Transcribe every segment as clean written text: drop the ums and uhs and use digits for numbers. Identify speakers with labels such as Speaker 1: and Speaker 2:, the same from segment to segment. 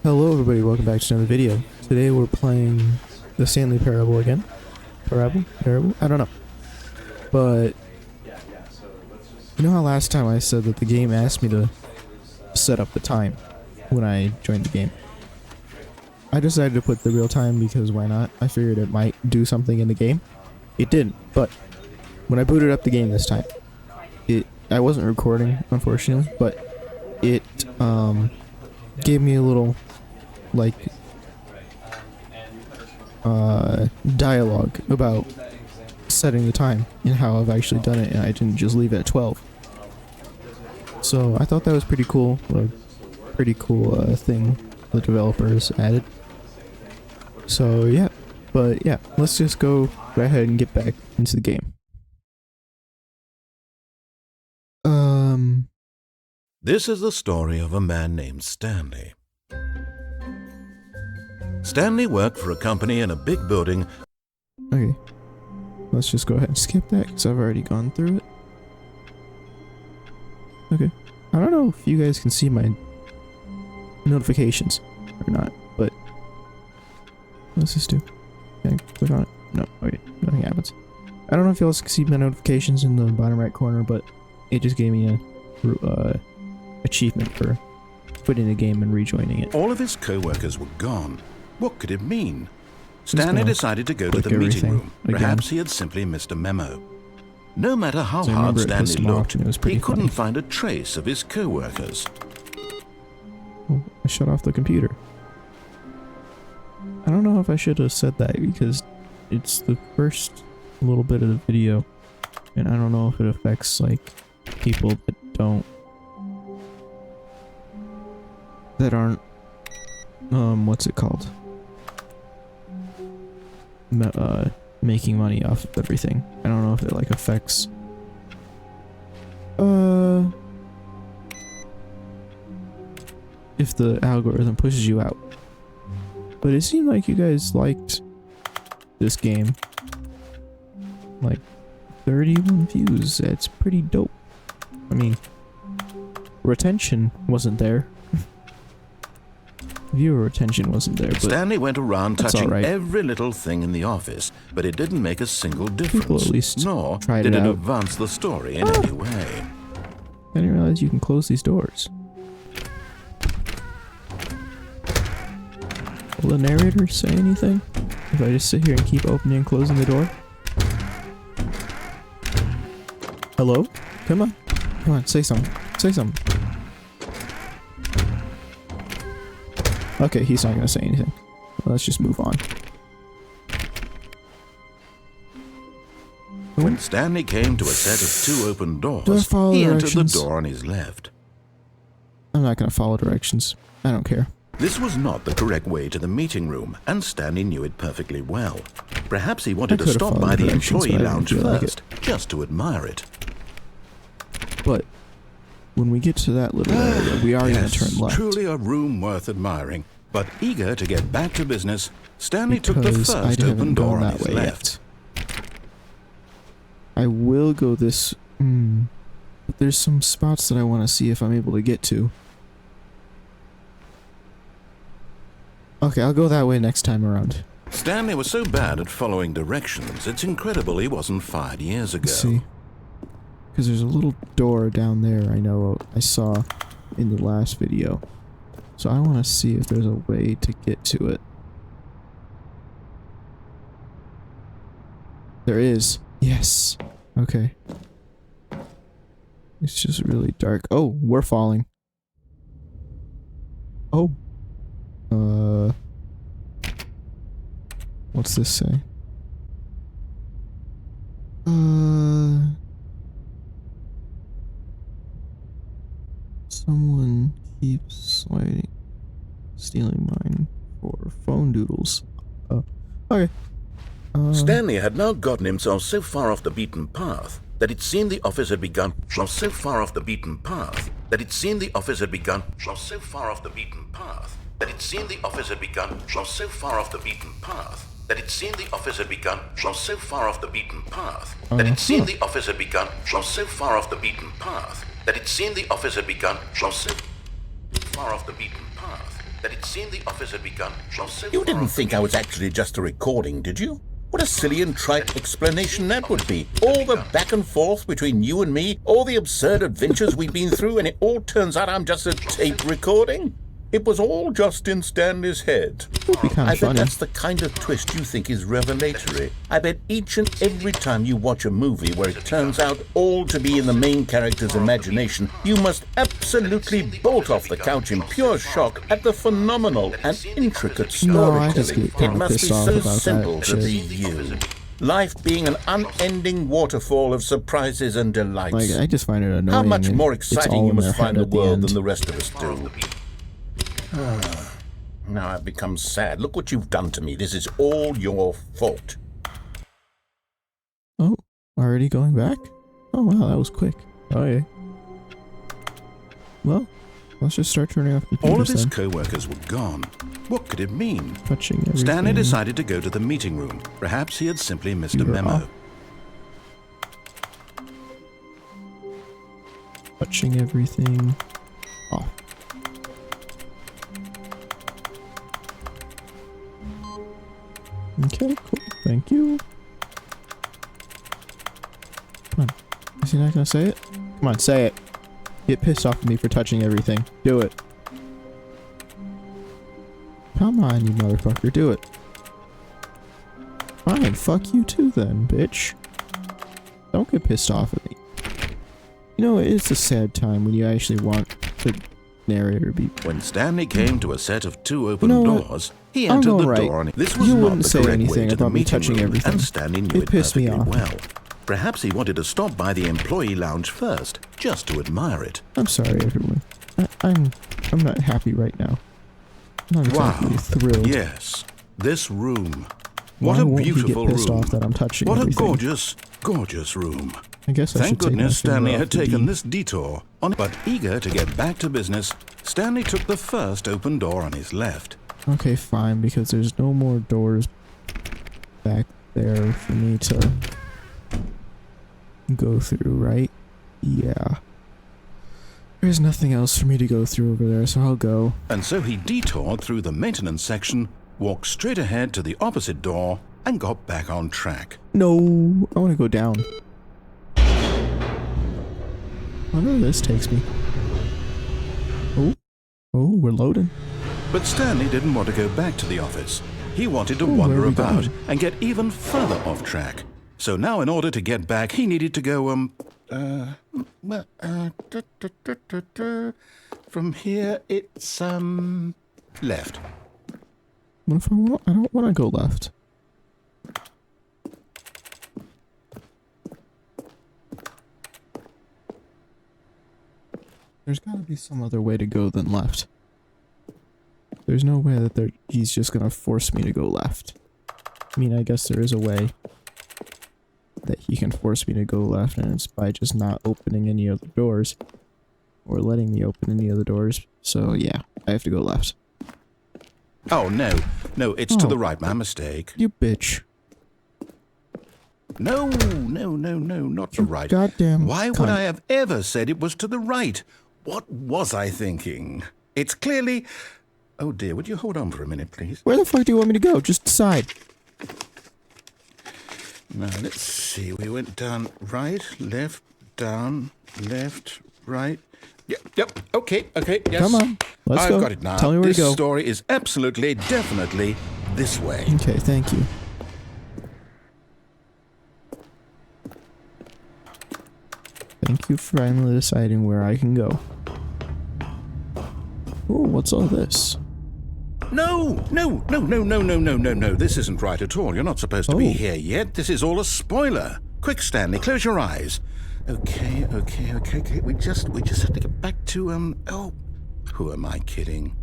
Speaker 1: Hello everybody, welcome back to another video. Today we're playing the Stanley Parable again. Parable? I don't know. But, you know how last time I said that the game asked me to set up the time when I joined the game? I decided to put the real time because why not? I figured it might do something in the game. It didn't, but when I booted up the game this time, I wasn't recording, unfortunately, but it gave me a little like dialogue about setting the time and how I've actually done it, and I didn't just leave it at 12. So I thought that was pretty cool, thing the developers added. So yeah, but yeah, let's just go right ahead and get back into the game.
Speaker 2: This is the story of a man named Stanley. Stanley worked for a company in a big building.
Speaker 1: Okay, let's just go ahead and skip that because I've already gone through it. Okay, I don't know if you guys can see my notifications or not, but let's just do. Can I click on it? No, okay, nothing happens. I don't know if you guys can see my notifications in the bottom right corner, but it just gave me a achievement for quitting the game and rejoining it.
Speaker 2: All of his co-workers were gone. What could it mean? Stanley decided to go to the meeting room. Perhaps he had simply missed a memo. No matter how hard Stanley looked, he couldn't find a trace of his co-workers.
Speaker 1: Oh, I shut off the computer. I don't know if I should have said that because it's the first little bit of the video, and I don't know if it affects like people that aren't what's it called? Making money off of everything. I don't know if it like affects if the algorithm pushes you out. But it seemed like you guys liked this game. Like 31 views. That's pretty dope. I mean, retention wasn't there. Viewer retention wasn't there, but
Speaker 2: Stanley went around touching
Speaker 1: right.
Speaker 2: every little thing in the office, but it didn't make a single difference.
Speaker 1: People at least
Speaker 2: nor
Speaker 1: tried
Speaker 2: did
Speaker 1: it
Speaker 2: it
Speaker 1: out.
Speaker 2: advance the story in any way.
Speaker 1: I didn't realize you can close these doors. Will the narrator say anything if I just sit here and keep opening and closing the door? Hello? Come on, say something. Say something. Okay, he's not gonna say anything. Well, let's just move on.
Speaker 2: When Stanley came to a set of 2 open doors, he entered the door on his left.
Speaker 1: I'm not gonna follow directions. I don't care.
Speaker 2: This was not the correct way to the meeting room, and Stanley knew it perfectly well. Perhaps he wanted to stop by the employee lounge first, just to admire it.
Speaker 1: But when we get to that little area, we are going to turn left.
Speaker 2: Truly a room worth admiring. But eager to get back to business, Stanley took the
Speaker 1: Because
Speaker 2: first open door on his left.
Speaker 1: I will go this... but there's some spots that I want to see if I'm able to get to. Okay, I'll go that way next time around.
Speaker 2: Stanley was so bad at following directions, it's incredible he wasn't fired years ago.
Speaker 1: Let's see. Because there's a little door down there I know I saw in the last video. So I want to see if there's a way to get to it. There is. Yes. Okay. It's just really dark. Oh, we're falling. Oh. What's this say? Someone keeps stealing mine for phone doodles. Okay.
Speaker 2: Stanley had now gotten himself so far off the beaten path that it seemed the office had begun so far off the beaten path that it seemed the office had begun so far off the beaten path that it seemed the office had begun so far off the beaten path that it seemed the office had begun so far off the beaten path that it seemed the office had begun so far off the beaten path that it seemed the office had begun so far off the beaten path that it seemed the office had begun from so
Speaker 3: You
Speaker 2: far
Speaker 3: didn't
Speaker 2: off the
Speaker 3: think I was actually just a recording, did you? What a silly and trite explanation that would be. All the back and forth between you and me, all the absurd adventures we've been through, and it all turns out I'm just a tape recording? It was all just in Stanley's head.
Speaker 1: It'd be kind
Speaker 3: I
Speaker 1: of
Speaker 3: bet
Speaker 1: funny.
Speaker 3: that's the kind of twist you think is revelatory. I bet each and every time you watch a movie where it turns out all to be in the main character's imagination, you must absolutely bolt off the couch in pure shock at the phenomenal and intricate
Speaker 1: No, I just
Speaker 3: storytelling.
Speaker 1: get kind
Speaker 3: It
Speaker 1: of
Speaker 3: must be
Speaker 1: pissed off
Speaker 3: so
Speaker 1: about
Speaker 3: simple
Speaker 1: that
Speaker 3: to be
Speaker 1: shit.
Speaker 3: you. Life being an unending waterfall of surprises and delights.
Speaker 1: Like, I just find it annoying.
Speaker 3: How much
Speaker 1: and
Speaker 3: more
Speaker 1: it's
Speaker 3: exciting
Speaker 1: all
Speaker 3: you
Speaker 1: in
Speaker 3: must
Speaker 1: their
Speaker 3: find
Speaker 1: head
Speaker 3: the
Speaker 1: at the
Speaker 3: world
Speaker 1: end.
Speaker 3: than the rest of us do. Now I've become sad. Look what you've done to me. This is all your fault.
Speaker 1: Oh, already going back? Oh wow, that was quick. Oh yeah. Well, let's just start turning off computers
Speaker 4: All of his
Speaker 1: then.
Speaker 4: co-workers were gone. What could it mean?
Speaker 1: Touching everything.
Speaker 4: Stanley decided to go to the meeting room. Perhaps he had simply missed a
Speaker 1: Computer
Speaker 4: memo.
Speaker 1: off. Touching everything off. Okay, cool. Thank you. Come on. Is he not gonna say it? Come on, say it. Get pissed off at me for touching everything. Do it. Come on, you motherfucker. Do it. Fine, fuck you too then, bitch. Don't get pissed off at me. You know, it's a sad time when you actually want the narrator to be...
Speaker 4: When Stanley came to a set of 2 open
Speaker 1: You know what?
Speaker 4: doors, he
Speaker 1: I'll
Speaker 4: entered
Speaker 1: go
Speaker 4: the
Speaker 1: right.
Speaker 4: door on it. This was
Speaker 1: You
Speaker 4: not
Speaker 1: wouldn't
Speaker 4: the
Speaker 1: say
Speaker 4: correct
Speaker 1: anything
Speaker 4: way to the
Speaker 1: about me
Speaker 4: meeting
Speaker 1: touching
Speaker 4: room,
Speaker 1: everything.
Speaker 4: and Stanley knew
Speaker 1: It
Speaker 4: it
Speaker 1: pissed me
Speaker 4: perfectly
Speaker 1: off.
Speaker 4: well. Perhaps he wanted to stop by the employee lounge first, just to admire it.
Speaker 1: I'm sorry, everyone. I'm not happy right now. I'm not exactly thrilled.
Speaker 4: Yes, this room.
Speaker 1: Why
Speaker 4: What a
Speaker 1: won't he get
Speaker 4: beautiful
Speaker 1: pissed
Speaker 4: room.
Speaker 1: off that I'm touching
Speaker 4: What a
Speaker 1: everything?
Speaker 4: gorgeous, gorgeous room.
Speaker 1: I guess I
Speaker 4: Thank
Speaker 1: should take my
Speaker 4: goodness
Speaker 1: finger
Speaker 4: Stanley
Speaker 1: off
Speaker 4: had
Speaker 1: the
Speaker 4: taken
Speaker 1: D.
Speaker 4: this detour on, but eager to get back to business, Stanley took the first open door on his left.
Speaker 1: Okay, fine, because there's no more doors back there for me to go through, right? Yeah. There's nothing else for me to go through over there, so I'll go.
Speaker 4: And so he detoured through the maintenance section, walked straight ahead to the opposite door, and got back on track.
Speaker 1: No, I want to go down. I wonder where this takes me. Oh, we're loading.
Speaker 4: But Stanley didn't want to go back to the office. He wanted to
Speaker 1: Oh, where
Speaker 4: wander
Speaker 1: are we
Speaker 4: about
Speaker 1: going?
Speaker 4: and get even further off track. So now in order to get back, he needed to go, from here it's, left.
Speaker 1: What if I don't want to go left? There's got to be some other way to go than left. There's no way that he's just gonna force me to go left. I mean, I guess there is a way that he can force me to go left, and it's by just not opening any other doors. Or letting me open any other doors. So yeah, I have to go left.
Speaker 4: Oh, no, it's to
Speaker 1: Oh.
Speaker 4: the right, my mistake.
Speaker 1: You bitch.
Speaker 4: No, not the right.
Speaker 1: Goddamn
Speaker 4: Why would
Speaker 1: cunt.
Speaker 4: I have ever said it was to the right? What was I thinking? It's clearly... Oh dear, would you hold on for a minute, please?
Speaker 1: Where the fuck do you want me to go? Just decide.
Speaker 4: Now, let's see. We went down right, left, down, left, right. Yep, okay, yes.
Speaker 1: Come on, let's
Speaker 4: I've
Speaker 1: go.
Speaker 4: got it now.
Speaker 1: Tell me where to
Speaker 4: This
Speaker 1: go.
Speaker 4: story is absolutely, definitely this way.
Speaker 1: Okay, thank you. Thank you for finally deciding where I can go. Oh, what's all this?
Speaker 4: No. This isn't right at all. You're not supposed to be
Speaker 1: Oh.
Speaker 4: here yet. This is all a spoiler. Quick, Stanley, close your eyes. Okay. We just have to get back to, oh, who am I kidding?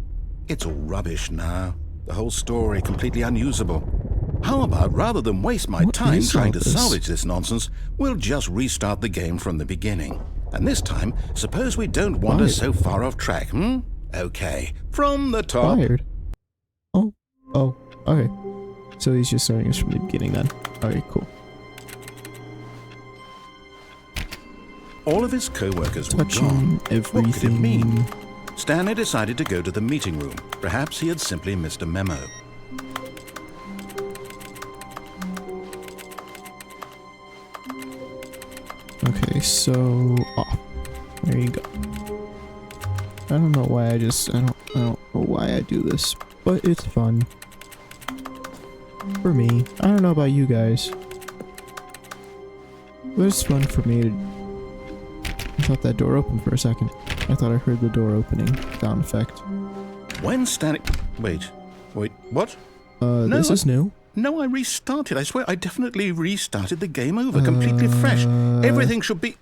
Speaker 4: It's all rubbish now. The whole story completely unusable. How about, rather than waste my
Speaker 1: What
Speaker 4: time
Speaker 1: is
Speaker 4: trying
Speaker 1: all
Speaker 4: to
Speaker 1: this?
Speaker 4: salvage this nonsense, we'll just restart the game from the beginning. And this time, suppose we don't wander
Speaker 1: Why?
Speaker 4: so far off track, Okay, from the top.
Speaker 1: Fired. Oh, okay. So he's just starting us from the beginning then. Okay, cool.
Speaker 4: All of his co-workers were
Speaker 1: Touching
Speaker 4: gone.
Speaker 1: everything.
Speaker 4: What could it mean? Stanley decided to go to the meeting room. Perhaps he had simply missed a memo.
Speaker 1: Okay, so off. There you go. I don't know why I don't know why I do this, but it's fun. For me. I don't know about you guys. But it's fun for me to... I thought that door opened for a second. I thought I heard the door opening sound effect.
Speaker 4: When Stanley... Wait, what?
Speaker 1: This is new.
Speaker 4: No, I restarted. I swear, I definitely restarted the game over, completely fresh. Everything should be...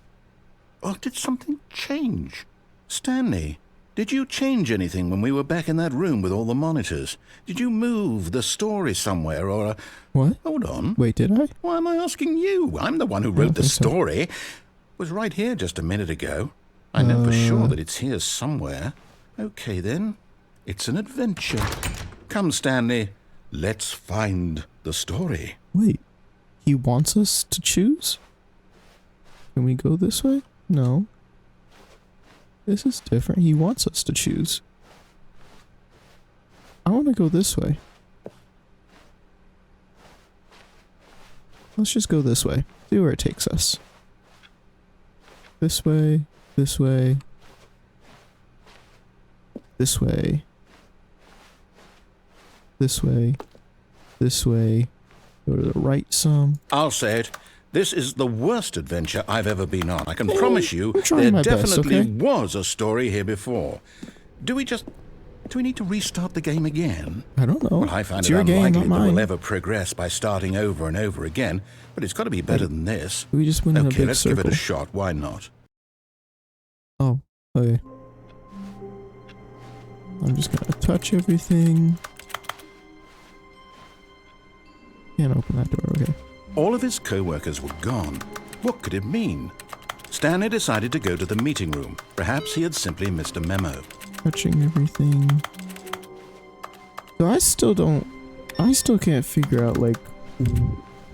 Speaker 4: Oh, did something change? Stanley, did you change anything when we were back in that room with all the monitors? Did you move the story somewhere, or...
Speaker 1: What?
Speaker 4: Hold on.
Speaker 1: Wait, did I?
Speaker 4: Why am I asking you? I'm the one who wrote the story. It was right here just a minute ago. I know for sure that it's here somewhere. Okay, then. It's an adventure. Come, Stanley. Let's find the story.
Speaker 1: Wait. He wants us to choose? Can we go this way? No. This is different. He wants us to choose. I want to go this way. Let's just go this way. See where it takes us. This way. This way. This way. This way. This way. Go to the right some.
Speaker 4: I'll say it. This is the worst adventure I've ever been on. I can promise you
Speaker 1: I'm trying
Speaker 4: there
Speaker 1: my best,
Speaker 4: definitely
Speaker 1: okay?
Speaker 4: was a story here before. Do we need to restart the game again?
Speaker 1: I don't know.
Speaker 4: Well, I find
Speaker 1: It's
Speaker 4: it
Speaker 1: your game,
Speaker 4: unlikely
Speaker 1: not
Speaker 4: that we'll
Speaker 1: mine.
Speaker 4: ever progress by starting over and over again, but it's got to be better than this.
Speaker 1: We just went in a
Speaker 4: Okay,
Speaker 1: big
Speaker 4: let's
Speaker 1: circle.
Speaker 4: give it a shot. Why not?
Speaker 1: Oh, okay. I'm just gonna touch everything. Can't open that door, okay.
Speaker 4: All of his co-workers were gone. What could it mean? Stanley decided to go to the meeting room. Perhaps he had simply missed a memo.
Speaker 1: Touching everything. So I still can't figure out, like,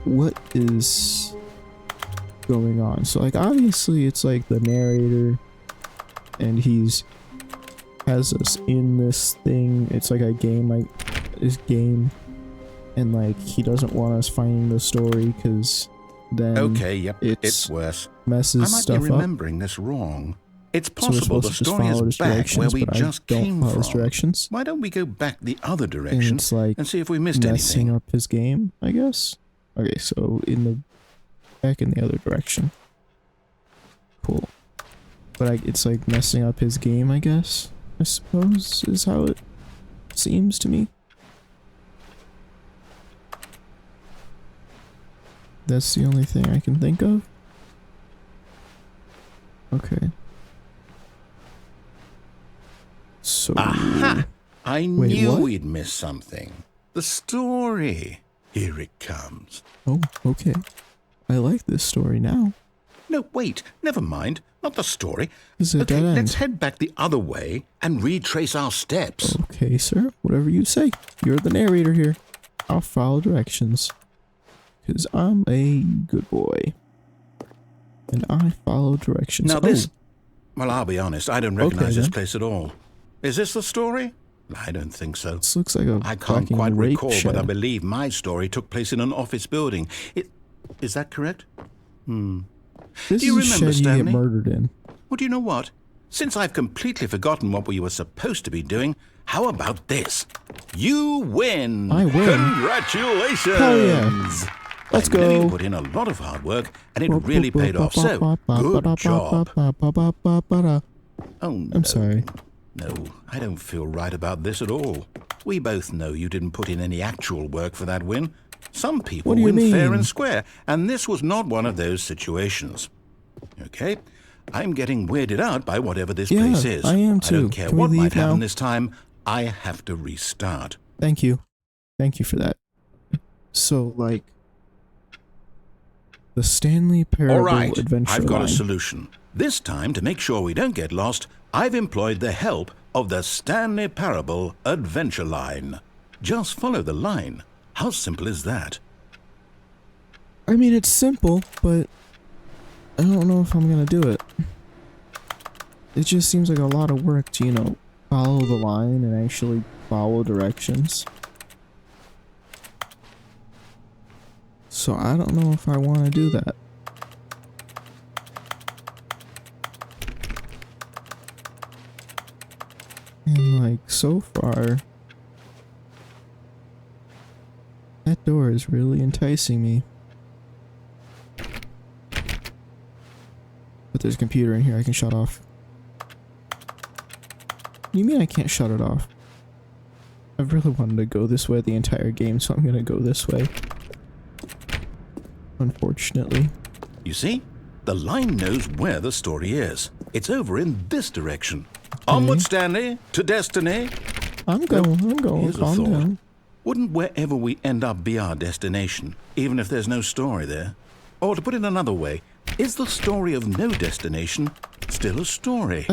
Speaker 1: what is going on. So, like, obviously it's like the narrator and has us in this thing. It's like a game, like this game, and like he doesn't want us finding the story because then
Speaker 4: Okay, yep,
Speaker 1: it's
Speaker 4: it's worse.
Speaker 1: messes
Speaker 4: I might
Speaker 1: stuff
Speaker 4: be
Speaker 1: up.
Speaker 4: remembering this wrong. It's
Speaker 1: So we're
Speaker 4: possible
Speaker 1: supposed
Speaker 4: the
Speaker 1: to just
Speaker 4: story
Speaker 1: follow
Speaker 4: is
Speaker 1: his
Speaker 4: back where
Speaker 1: directions,
Speaker 4: we
Speaker 1: but
Speaker 4: just
Speaker 1: I don't
Speaker 4: came
Speaker 1: follow his
Speaker 4: from.
Speaker 1: directions.
Speaker 4: Why don't we go back the other
Speaker 1: And
Speaker 4: direction
Speaker 1: it's like
Speaker 4: and see if we missed
Speaker 1: messing
Speaker 4: anything?
Speaker 1: up his game, I guess. Okay, so back in the other direction. Cool. But it's like messing up his game, I guess. I suppose is how it seems to me. That's the only thing I can think of. Okay. So
Speaker 4: Aha! I
Speaker 1: Wait,
Speaker 4: knew
Speaker 1: what?
Speaker 4: we'd missed something. The story. Here it comes.
Speaker 1: Oh, okay. I like this story now.
Speaker 4: No, wait. Never mind. Not the story.
Speaker 1: This is a
Speaker 4: Okay,
Speaker 1: dead end.
Speaker 4: let's head back the other way and retrace our steps.
Speaker 1: Okay, sir. Whatever you say. You're the narrator here. I'll follow directions. Because I'm a good boy. And I follow directions.
Speaker 4: Now
Speaker 1: Oh,
Speaker 4: this... Well, I'll be honest. I don't recognize this
Speaker 1: then.
Speaker 4: place at all. Is this the story? I don't think so.
Speaker 1: This looks like a
Speaker 4: I can't
Speaker 1: fucking
Speaker 4: quite
Speaker 1: rape
Speaker 4: recall,
Speaker 1: shed.
Speaker 4: but I believe my story took place in an office building. Is that correct?
Speaker 1: This
Speaker 4: Do you
Speaker 1: is a
Speaker 4: remember,
Speaker 1: shed you get
Speaker 4: Stanley?
Speaker 1: murdered in.
Speaker 4: Well, do you know what? Since I've completely forgotten what we were supposed to be doing, how about this? You win!
Speaker 1: I win?
Speaker 4: Congratulations!
Speaker 1: Hell yeah. Let's
Speaker 4: I know
Speaker 1: go.
Speaker 4: you put in a lot of hard work, and it really paid off, so good job. Oh, no.
Speaker 1: I'm sorry.
Speaker 4: No, I don't feel right about this at all. We both know you didn't put in any actual work for that win. Some people
Speaker 1: What do you
Speaker 4: win fair
Speaker 1: mean?
Speaker 4: and square, and this was not one of those situations. Okay? I'm getting weirded out by whatever this
Speaker 1: Yeah,
Speaker 4: place is.
Speaker 1: I am
Speaker 4: I
Speaker 1: too.
Speaker 4: don't care
Speaker 1: Can we
Speaker 4: what might
Speaker 1: leave
Speaker 4: happen
Speaker 1: now?
Speaker 4: this time. I have to restart.
Speaker 1: Thank you. Thank you for that. So, like, the Stanley Parable
Speaker 4: All right,
Speaker 1: Adventure
Speaker 4: I've got
Speaker 1: line.
Speaker 4: a solution. This time, to make sure we don't get lost, I've employed the help of the Stanley Parable Adventure Line. Just follow the line. How simple is that?
Speaker 1: I mean, it's simple, but I don't know if I'm gonna do it. It just seems like a lot of work to, follow the line and actually follow directions. So I don't know if I want to do that. And like so far, that door is really enticing me. But there's a computer in here I can shut off. You mean I can't shut it off? I've really wanted to go this way the entire game, so I'm gonna go this way. Unfortunately.
Speaker 4: You see? The line knows where the story is. It's over in this direction. Onward, Stanley, to destiny.
Speaker 1: I'm going,
Speaker 4: Here's a
Speaker 1: calm
Speaker 4: thought.
Speaker 1: down.
Speaker 4: Wouldn't wherever we end up be our destination, even if there's no story there? Or to put it another way, is the story of no destination still a story?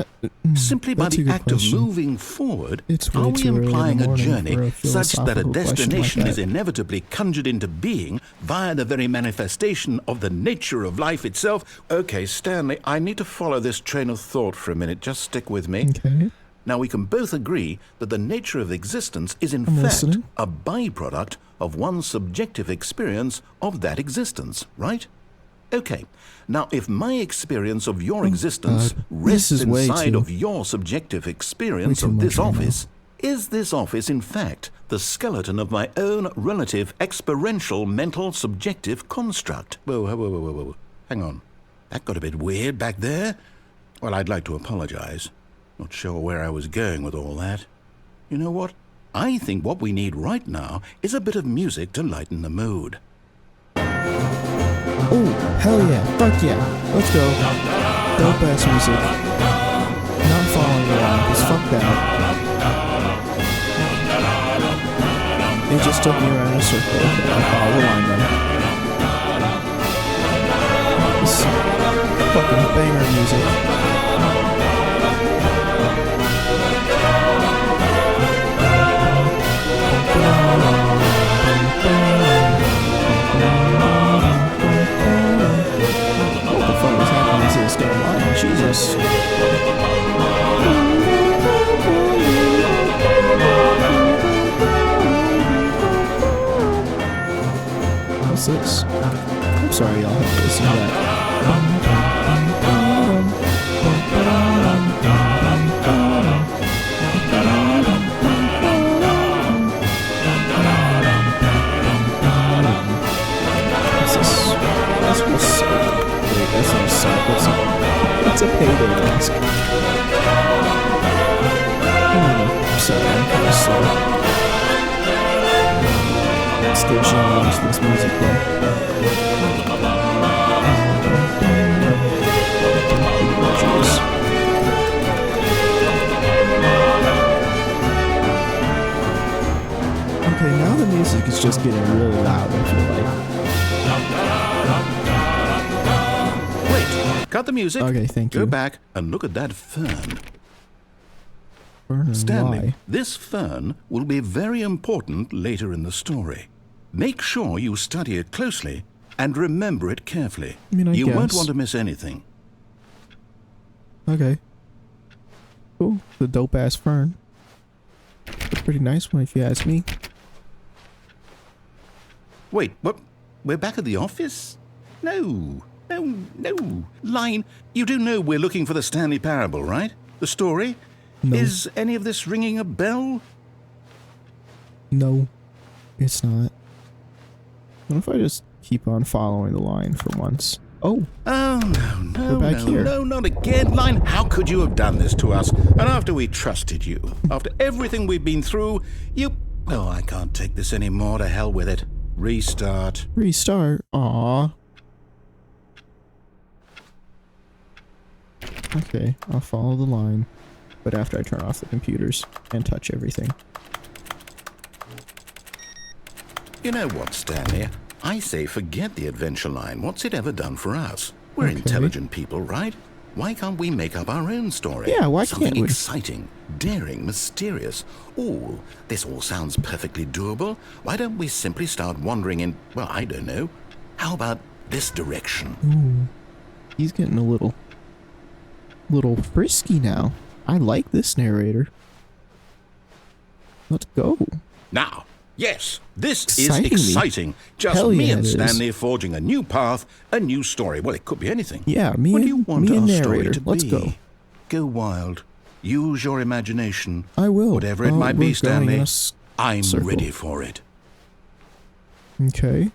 Speaker 4: Simply by
Speaker 1: that's a
Speaker 4: the
Speaker 1: good
Speaker 4: act
Speaker 1: question.
Speaker 4: of moving forward,
Speaker 1: It's way
Speaker 4: are we
Speaker 1: too early in the
Speaker 4: implying a
Speaker 1: morning
Speaker 4: journey
Speaker 1: for a
Speaker 4: such that a
Speaker 1: philosophical question
Speaker 4: destination
Speaker 1: like
Speaker 4: is
Speaker 1: that.
Speaker 4: inevitably conjured into being via the very manifestation of the nature of life itself? Okay, Stanley, I need to follow this train of thought for a minute. Just stick with me.
Speaker 1: Okay.
Speaker 4: Now, we can both agree that the nature of existence is in
Speaker 1: I'm
Speaker 4: fact
Speaker 1: listening.
Speaker 4: a byproduct of one's subjective experience of that existence, right? Okay. Now, if my experience of your existence
Speaker 1: God.
Speaker 4: rests
Speaker 1: This is way
Speaker 4: inside
Speaker 1: too-
Speaker 4: of your subjective experience
Speaker 1: too
Speaker 4: of this
Speaker 1: much right now.
Speaker 4: office, is this office in fact the skeleton of my own relative experiential mental subjective construct? Whoa. Hang on. That got a bit weird back there. Well, I'd like to apologize. Not sure where I was going with all that. You know what? I think what we need right now is a bit of music to lighten the mood.
Speaker 1: Oh, hell yeah. Fuck yeah. Let's go. Dope ass music. Not following the line, because fuck that. It just took me around in a circle. Okay, I'll follow the line then. This fucking banger music. What the fuck is happening to this damn line? Jesus. What's this? I'm sorry y'all have to listen to that. What's this? That's what's wait, that's not a sock. What's a payday mask? Sorry, I'm kind of slow. Station watch this music Jeez. Okay, now the music is just getting really loud, I feel like.
Speaker 4: Wait, cut the music.
Speaker 1: Okay, thank you.
Speaker 4: Go back and look at that fern.
Speaker 1: Fern,
Speaker 4: Stanley,
Speaker 1: why?
Speaker 4: this fern will be very important later in the story. Make sure you study it closely and remember it carefully.
Speaker 1: I mean, I
Speaker 4: you won't
Speaker 1: guess.
Speaker 4: want to miss anything.
Speaker 1: Okay. Cool. The dope ass fern. A pretty nice one if you ask me.
Speaker 4: Wait, what? We're back at the office? No. Line, you do know we're looking for the Stanley Parable, right? The story?
Speaker 1: No.
Speaker 4: Is any of this ringing a bell?
Speaker 1: No, it's not. What if I just keep on following the line for once? Oh,
Speaker 4: Oh, no,
Speaker 1: We're back here.
Speaker 4: no, not again. Line, how could you have done this to us? And after we trusted you, after everything we've been through, you... Oh, I can't take this anymore. To hell with it. Restart.
Speaker 1: restart. Aw. Okay, I'll follow the line. But after I turn off the computers and touch everything.
Speaker 4: You know what, Stanley? I say forget the adventure line. What's it ever done for us? We're
Speaker 1: Okay.
Speaker 4: intelligent people, right? Why can't we make up our own story?
Speaker 1: Yeah, why
Speaker 4: Something
Speaker 1: can't we?
Speaker 4: exciting, daring, mysterious. Ooh, this all sounds perfectly doable. Why don't we simply start wandering in, well, I don't know. How about this direction?
Speaker 1: Ooh. He's getting a little frisky now. I like this narrator. Let's go.
Speaker 4: Now, yes, this
Speaker 1: Exciting
Speaker 4: is
Speaker 1: me.
Speaker 4: exciting. Just
Speaker 1: Hell
Speaker 4: me
Speaker 1: yeah,
Speaker 4: and
Speaker 1: it is.
Speaker 4: Stanley forging a new path, a new story. Well, it could be anything.
Speaker 1: Yeah, me
Speaker 4: What
Speaker 1: and,
Speaker 4: do you want
Speaker 1: me
Speaker 4: our
Speaker 1: and
Speaker 4: story
Speaker 1: narrator.
Speaker 4: to
Speaker 1: Let's
Speaker 4: be?
Speaker 1: go.
Speaker 4: Go wild. Use your imagination.
Speaker 1: I will.
Speaker 4: Whatever it might be,
Speaker 1: we're going in
Speaker 4: Stanley,
Speaker 1: a
Speaker 4: I'm
Speaker 1: circle.
Speaker 4: ready for it.
Speaker 1: Okay.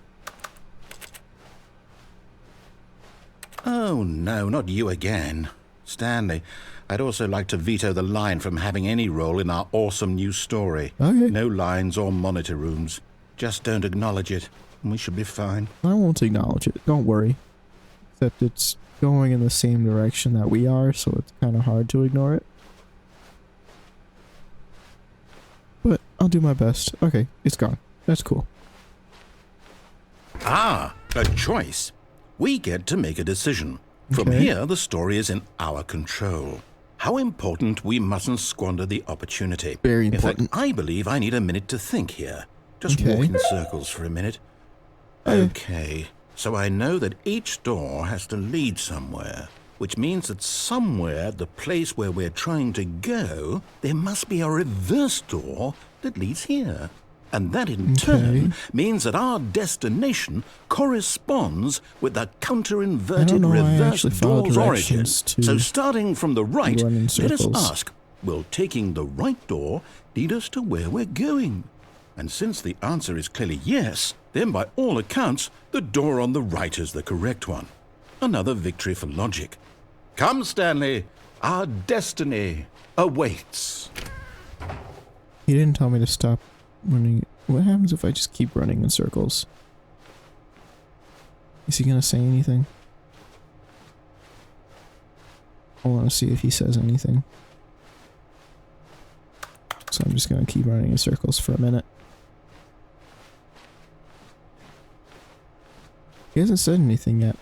Speaker 4: Oh, no, not you again. Stanley, I'd also like to veto the line from having any role in our awesome new story.
Speaker 1: Okay.
Speaker 4: No lines or monitor rooms. Just don't acknowledge it, and we should be fine.
Speaker 1: I won't acknowledge it. Don't worry. Except it's going in the same direction that we are, so it's kind of hard to ignore it. But I'll do my best. Okay, it's gone. That's cool.
Speaker 4: Ah, a choice. We get to make a decision. From
Speaker 1: Okay.
Speaker 4: here, the story is in our control. How important we mustn't squander the opportunity.
Speaker 1: Very
Speaker 4: In fact,
Speaker 1: important.
Speaker 4: I believe I need a minute to think here. Just
Speaker 1: Okay.
Speaker 4: walk in circles for a minute. Okay, so I know that each door has to lead somewhere, which means that somewhere, the place where we're trying to go, there must be a reverse door that leads here. And that in turn means that our destination corresponds with the counter-inverted
Speaker 1: know, I
Speaker 4: reverse
Speaker 1: actually follow
Speaker 4: door's origin.
Speaker 1: directions to
Speaker 4: So starting from the right,
Speaker 1: run in
Speaker 4: let us
Speaker 1: circles.
Speaker 4: ask, will taking the right door lead us to where we're going? And since the answer is clearly yes, then by all accounts, the door on the right is the correct one. Another victory for logic. Come, Stanley, our destiny awaits.
Speaker 1: He didn't tell me to stop running. What happens if I just keep running in circles? Is he gonna say anything? I want to see if he says anything. So I'm just gonna keep running in circles for a minute. He hasn't said anything yet.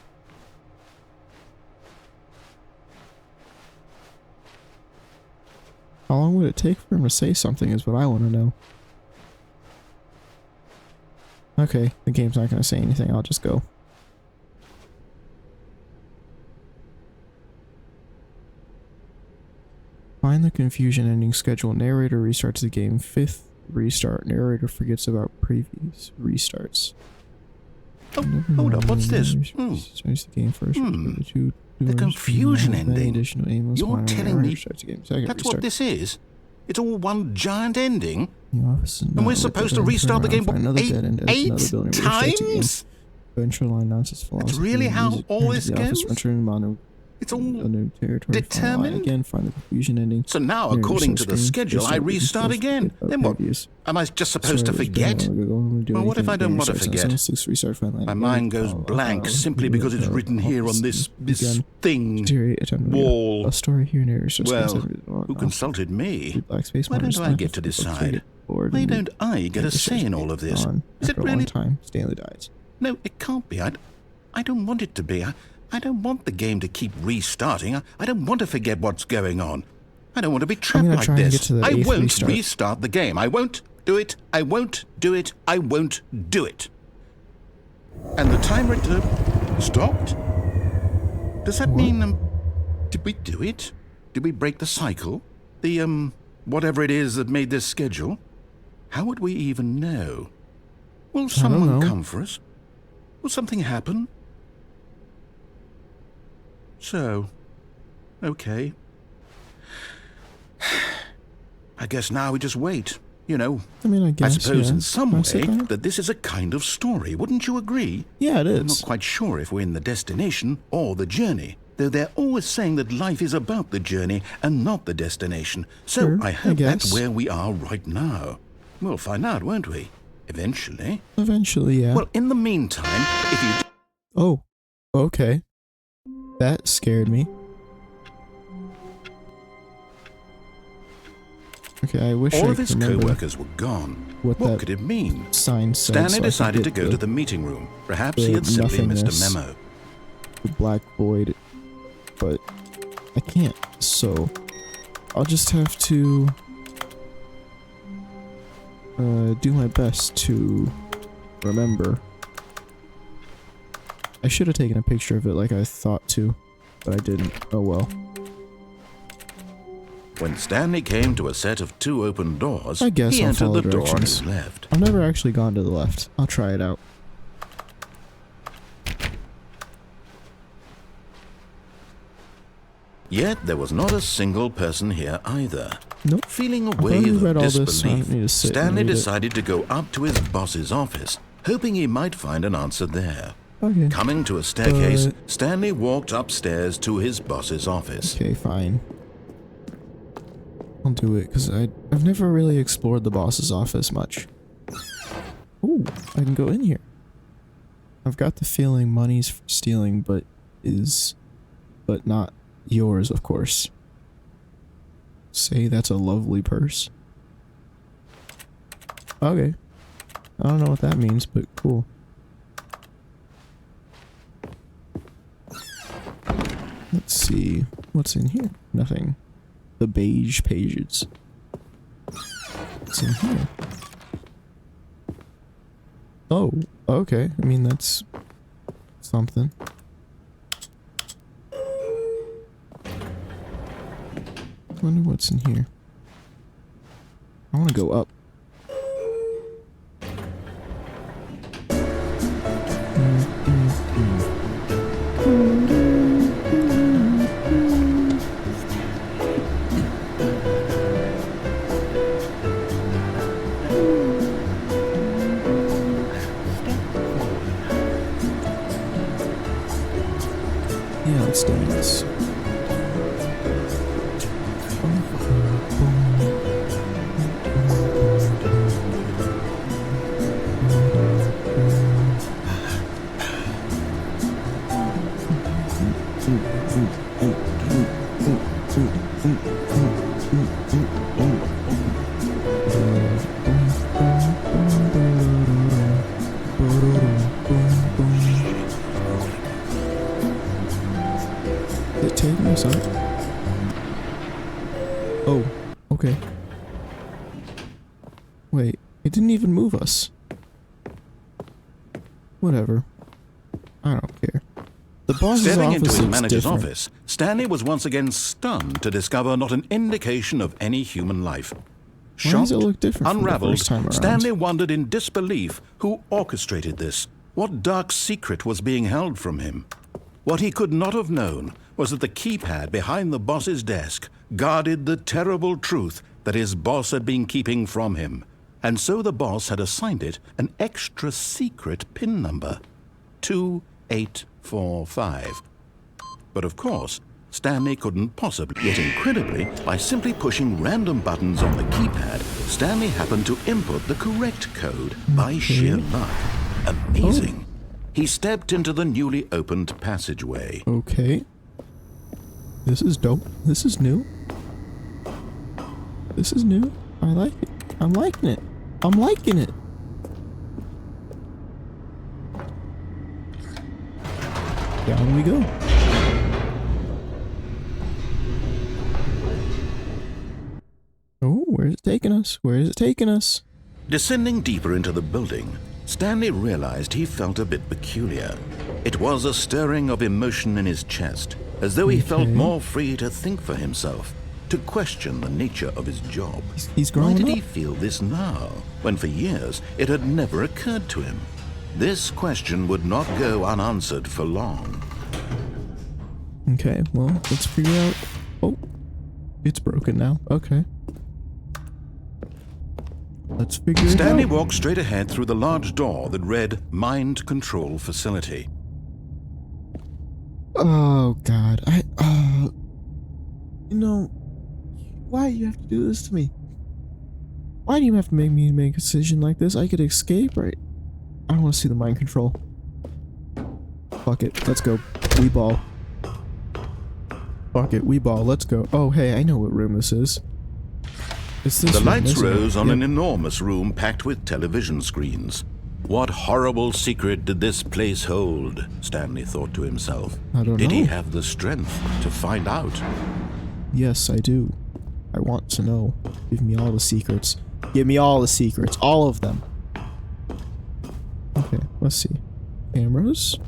Speaker 1: How long would it take for him to say something is what I want to know. Okay, the game's not going to say anything, I'll just go. Find the confusion ending schedule. Narrator restarts the game. 5th restart. Narrator forgets about previous restarts.
Speaker 4: Oh, hold up, what's this?
Speaker 1: Starts the game first.
Speaker 4: The confusion ending.
Speaker 1: Additional aimless
Speaker 4: You're
Speaker 1: minor
Speaker 4: telling
Speaker 1: error,
Speaker 4: me
Speaker 1: starts the game. Second
Speaker 4: that's
Speaker 1: restart.
Speaker 4: what this is? It's all one giant ending?
Speaker 1: The office is
Speaker 4: And
Speaker 1: not
Speaker 4: we're
Speaker 1: lit,
Speaker 4: supposed
Speaker 1: but
Speaker 4: to
Speaker 1: then
Speaker 4: restart the
Speaker 1: turn
Speaker 4: game
Speaker 1: around, find another dead end,
Speaker 4: eight
Speaker 1: another building, restart the game.
Speaker 4: times?
Speaker 1: Ventral line nonsense philosophy.
Speaker 4: really how
Speaker 1: music,
Speaker 4: all
Speaker 1: turn to
Speaker 4: this
Speaker 1: the office,
Speaker 4: goes?
Speaker 1: return to mono,
Speaker 4: It's all
Speaker 1: a new territory. Final line
Speaker 4: determined?
Speaker 1: again. Find the confusion ending.
Speaker 4: So now,
Speaker 1: Narrator
Speaker 4: according to
Speaker 1: starts
Speaker 4: the
Speaker 1: game,
Speaker 4: schedule, I restart again. Then what? Am I just supposed to forget? Well, what if I don't want to forget? My mind goes blank simply because it's written here on this thing. Wall.
Speaker 1: A story here. Narrator starts
Speaker 4: Well,
Speaker 1: game,
Speaker 4: who consulted me?
Speaker 1: black space
Speaker 4: Why
Speaker 1: minus
Speaker 4: don't I
Speaker 1: nine,
Speaker 4: get to
Speaker 1: looks like
Speaker 4: decide?
Speaker 1: it, bored,
Speaker 4: Why
Speaker 1: and
Speaker 4: don't I get a
Speaker 1: narrator
Speaker 4: say in
Speaker 1: starts
Speaker 4: all of
Speaker 1: game
Speaker 4: this?
Speaker 1: on.
Speaker 4: Is it
Speaker 1: After a long
Speaker 4: really?
Speaker 1: time, Stanley dies.
Speaker 4: No, it can't be. I don't want it to be. I don't want the game to keep restarting. I don't want to forget what's going on. I don't want to be trapped
Speaker 1: gonna
Speaker 4: like
Speaker 1: try and
Speaker 4: this.
Speaker 1: get to the
Speaker 4: I
Speaker 1: 8th
Speaker 4: won't
Speaker 1: restart.
Speaker 4: restart the game. I won't do it. I won't do it. I won't do it. And the timer stopped? Does that mean, did we do it? Did we break the cycle? The, whatever it is that made this schedule? How would we even know? Will someone
Speaker 1: know.
Speaker 4: come for us? Will something happen? So, okay. I guess now we just wait, you know.
Speaker 1: I mean, I
Speaker 4: I
Speaker 1: guess.
Speaker 4: suppose
Speaker 1: yeah.
Speaker 4: in some
Speaker 1: I said
Speaker 4: way
Speaker 1: that.
Speaker 4: that this is a kind of story, wouldn't you agree?
Speaker 1: Yeah, it
Speaker 4: I'm not
Speaker 1: is.
Speaker 4: quite sure if we're in the destination or the journey, though they're always saying that life is about the journey and not the destination. So
Speaker 1: Sure,
Speaker 4: I hope that's
Speaker 1: guess.
Speaker 4: where we are right now. We'll find out, won't we? Eventually.
Speaker 1: Eventually, yeah.
Speaker 4: Well, in the meantime, if you...
Speaker 1: Oh, okay. That scared me. Okay, I wish
Speaker 4: All
Speaker 1: I
Speaker 4: of his
Speaker 1: could remember
Speaker 4: co-workers were gone.
Speaker 1: what
Speaker 4: What
Speaker 1: that
Speaker 4: could it mean?
Speaker 1: sign said.
Speaker 4: Stanley
Speaker 1: so I could
Speaker 4: decided to
Speaker 1: get
Speaker 4: go to the meeting room. Perhaps he
Speaker 1: the
Speaker 4: had simply missed a
Speaker 1: nothingness.
Speaker 4: memo.
Speaker 1: the black void, but I can't. So I'll just have to do my best to remember. I should have taken a picture of it like I thought to, but I didn't. Oh well.
Speaker 4: When Stanley came to a set of 2 open doors,
Speaker 1: I guess
Speaker 4: he
Speaker 1: I'll
Speaker 4: entered
Speaker 1: follow
Speaker 4: the door on
Speaker 1: directions.
Speaker 4: his left.
Speaker 1: I've never actually gone to the left. I'll try it out.
Speaker 4: Yet there was not a single person here either.
Speaker 1: Nope.
Speaker 4: Feeling a
Speaker 1: thought we
Speaker 4: wave
Speaker 1: read
Speaker 4: of
Speaker 1: all this, so I
Speaker 4: disbelief,
Speaker 1: don't need to sit and
Speaker 4: Stanley
Speaker 1: read it.
Speaker 4: decided to go up to his boss's office, hoping he might find an answer there.
Speaker 1: Okay.
Speaker 4: Coming to a staircase,
Speaker 1: But-
Speaker 4: Stanley walked upstairs to his boss's office.
Speaker 1: Okay, fine. I'll do it, because I've never really explored the boss's office much. Ooh, I can go in here. I've got the feeling money's for stealing, but not yours, of course. Say that's a lovely purse. Okay. I don't know what that means, but cool. Let's see. What's in here? Nothing. The beige pages. What's in here? Oh, okay. I mean, that's something. I wonder what's in here. I want to go up. Yeah, let's dance. Is it taking us up? Oh, okay. Wait, it didn't even move us. Whatever. I don't care. The boss's
Speaker 4: Stepping
Speaker 1: office
Speaker 4: into his
Speaker 1: looks
Speaker 4: manager's
Speaker 1: different.
Speaker 4: office, Stanley was once again stunned to discover not an indication of any human life.
Speaker 1: Why
Speaker 4: Shocked,
Speaker 1: does it look different from the
Speaker 4: unraveled,
Speaker 1: first time around?
Speaker 4: Stanley wondered in disbelief who orchestrated this. What dark secret was being held from him? What he could not have known was that the keypad behind the boss's desk guarded the terrible truth that his boss had been keeping from him. And so the boss had assigned it an extra secret PIN number, 2845. But of course, Stanley couldn't possibly. Yet incredibly, by simply pushing random buttons on the keypad, Stanley happened to input the correct code by sheer luck. Amazing. He stepped into the newly opened passageway.
Speaker 1: Okay. This is dope. This is new. This is new. I like it. I'm liking it. I'm liking it. Down we go. Oh, where's it taking us? Where is it taking us?
Speaker 4: Descending deeper into the building, Stanley realized he felt a bit peculiar. It was a stirring of emotion in his chest, as though he felt more free to think for himself, to question the nature of his job.
Speaker 1: He's
Speaker 4: Why
Speaker 1: growing
Speaker 4: did
Speaker 1: up.
Speaker 4: he feel this now, when for years it had never occurred to him? This question would not go unanswered for long.
Speaker 1: Okay, well, let's figure out. Oh, it's broken now. Okay. Let's figure
Speaker 4: Stanley
Speaker 1: it out.
Speaker 4: walked straight ahead through the large door that read Mind Control Facility.
Speaker 1: Oh God, you know, why do you have to do this to me? Why do you have to make me make a decision like this? I could escape, right? I don't want to see the mind control. Fuck it, let's go. We ball. Fuck it, we ball. Let's go. Oh, hey, I know what room this is. It's this
Speaker 4: The
Speaker 1: room,
Speaker 4: lights
Speaker 1: isn't it?
Speaker 4: rose on
Speaker 1: Yep.
Speaker 4: an enormous room packed with television screens. What horrible secret did this place hold? Stanley thought to himself.
Speaker 1: I don't
Speaker 4: Did he
Speaker 1: know.
Speaker 4: have the strength to find out?
Speaker 1: Yes, I do. I want to know. Give me all the secrets. Give me all the secrets. All of them. Okay, let's see. Cameras.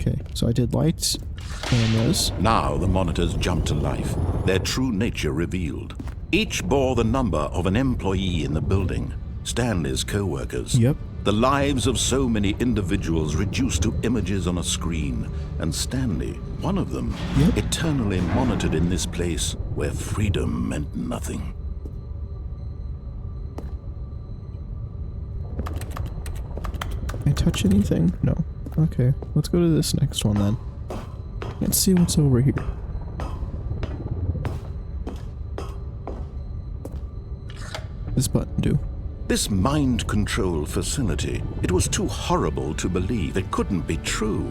Speaker 1: Okay, so I did lights, cameras.
Speaker 4: Now the monitors jumped to life, their true nature revealed. Each bore the number of an employee in the building, Stanley's co-workers.
Speaker 1: Yep.
Speaker 4: The lives of so many individuals reduced to images on a screen, and Stanley, one of them,
Speaker 1: Yep.
Speaker 4: eternally monitored in this place where freedom meant nothing.
Speaker 1: Can I touch anything? No. Okay, let's go to this next one then. Let's see what's over here. This button do.
Speaker 4: This mind control facility, it was too horrible to believe. It couldn't be true.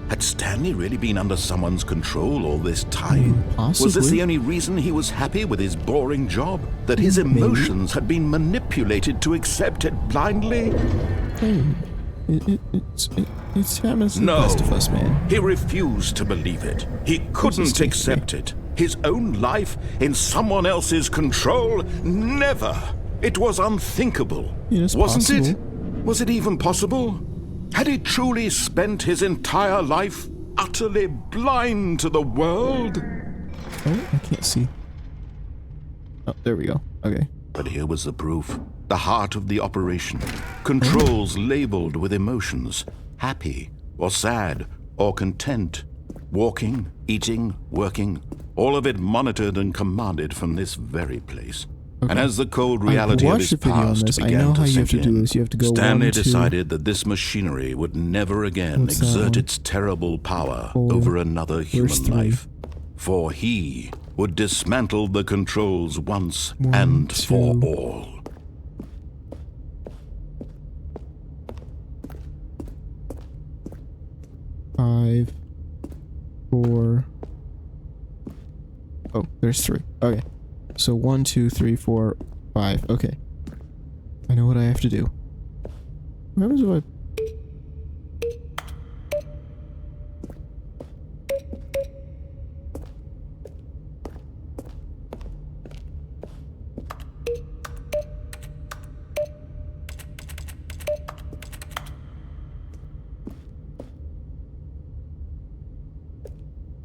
Speaker 4: Had Stanley really been under someone's control all this time?
Speaker 1: Possibly.
Speaker 4: Was this the only reason he was happy with his boring job? That his emotions had been manipulated to accept it blindly?
Speaker 1: Hey, it's happens to the
Speaker 4: No.
Speaker 1: best of us, man.
Speaker 4: He refused to believe it. He couldn't accept it. His own life in someone else's control? Never! It was unthinkable.
Speaker 1: Yes,
Speaker 4: Wasn't
Speaker 1: possible.
Speaker 4: it? Was it even possible? Had he truly spent his entire life utterly blind to the world?
Speaker 1: Oh, I can't see. Oh, there we go. Okay.
Speaker 4: But here was the proof. The heart of the operation. Controls labeled with emotions. Happy, or sad, or content. Walking, eating, working. All of it monitored and commanded from this very place.
Speaker 1: Okay.
Speaker 4: And as the cold
Speaker 1: I've
Speaker 4: reality of
Speaker 1: watched
Speaker 4: his
Speaker 1: a video on
Speaker 4: past
Speaker 1: this. I
Speaker 4: began
Speaker 1: know
Speaker 4: to
Speaker 1: how you have
Speaker 4: sink
Speaker 1: to do
Speaker 4: in,
Speaker 1: this. You have to go
Speaker 4: Stanley
Speaker 1: 1, 2.
Speaker 4: decided that this machinery would never again
Speaker 1: What's that
Speaker 4: exert
Speaker 1: one?
Speaker 4: its terrible power
Speaker 1: 4.
Speaker 4: over another human
Speaker 1: 3?
Speaker 4: life. For he would dismantle the controls once
Speaker 1: 1,
Speaker 4: and
Speaker 1: 2.
Speaker 4: for all.
Speaker 1: Five, 4. Oh, there's 3. Okay. So 1, 2, 3, 4, 5. Okay. I know what I have to do. What happens if I...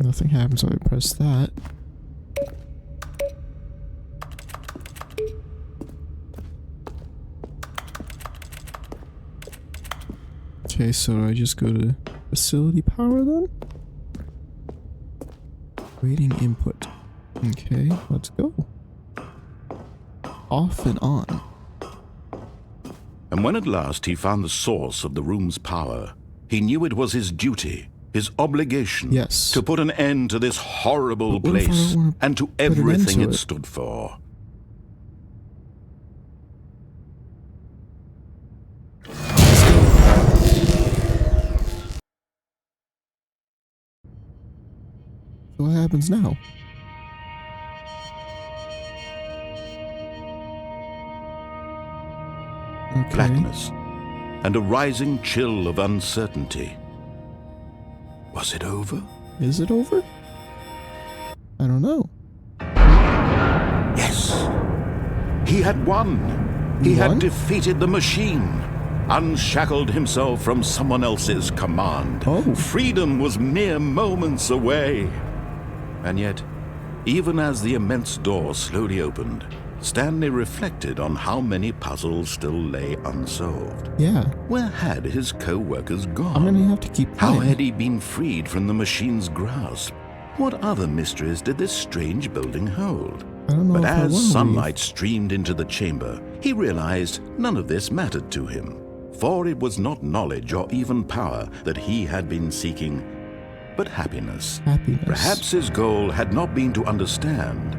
Speaker 1: Nothing happens when I press that. Okay, so I just go to facility power then? Waiting input. Okay, let's go. Off and on.
Speaker 4: And when at last he found the source of the room's power, he knew it was his duty, his obligation,
Speaker 1: Yes.
Speaker 4: to put an end to this horrible
Speaker 1: But what if I
Speaker 4: place
Speaker 1: don't wanna
Speaker 4: and to
Speaker 1: put an end
Speaker 4: everything
Speaker 1: to
Speaker 4: it
Speaker 1: it?
Speaker 4: stood for.
Speaker 1: So what happens now? Okay.
Speaker 4: Blackness and a rising chill of uncertainty. Was it over?
Speaker 1: Is it over? I don't know.
Speaker 4: Yes. He had won. He
Speaker 1: Won?
Speaker 4: had defeated the machine, unshackled himself from someone else's command.
Speaker 1: Oh.
Speaker 4: Freedom was mere moments away. And yet, even as the immense door slowly opened, Stanley reflected on how many puzzles still lay unsolved.
Speaker 1: Yeah.
Speaker 4: Where had his co-workers gone?
Speaker 1: I'm gonna have to keep
Speaker 4: How
Speaker 1: playing.
Speaker 4: had he been freed from the machine's grasp? What other mysteries did this strange building hold?
Speaker 1: I don't know
Speaker 4: But
Speaker 1: if I
Speaker 4: as
Speaker 1: wanna
Speaker 4: sunlight streamed into the chamber, he realized none of this mattered to him, for it was not knowledge or even power that he had been seeking, but happiness.
Speaker 1: Happiness.
Speaker 4: Perhaps his goal had not been to understand,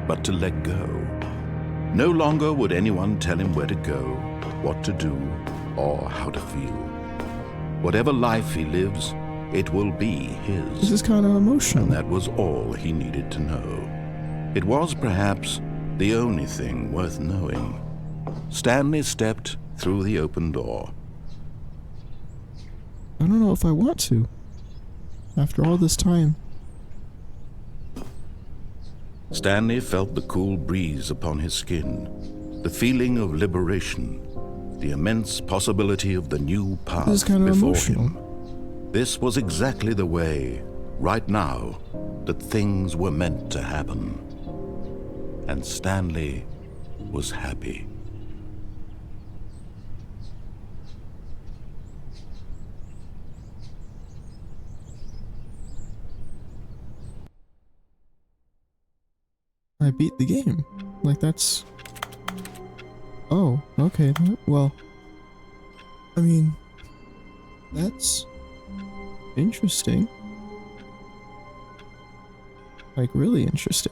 Speaker 4: but to let go. No longer would anyone tell him where to go, what to do, or how to feel. Whatever life he lives, it will be his.
Speaker 1: This is kind of emotional.
Speaker 4: And that was all he needed to know. It was perhaps the only thing worth knowing. Stanley stepped through the open door.
Speaker 1: I don't know if I want to. After all this time.
Speaker 4: Stanley felt the cool breeze upon his skin, the feeling of liberation, the immense possibility of the new path
Speaker 1: This is kind of
Speaker 4: before
Speaker 1: emotional.
Speaker 4: him. This was exactly the way, right now, that things were meant to happen. And Stanley was happy.
Speaker 1: I beat the game. Like, that's... Oh, okay. Well, I mean, that's interesting. Like, really interesting.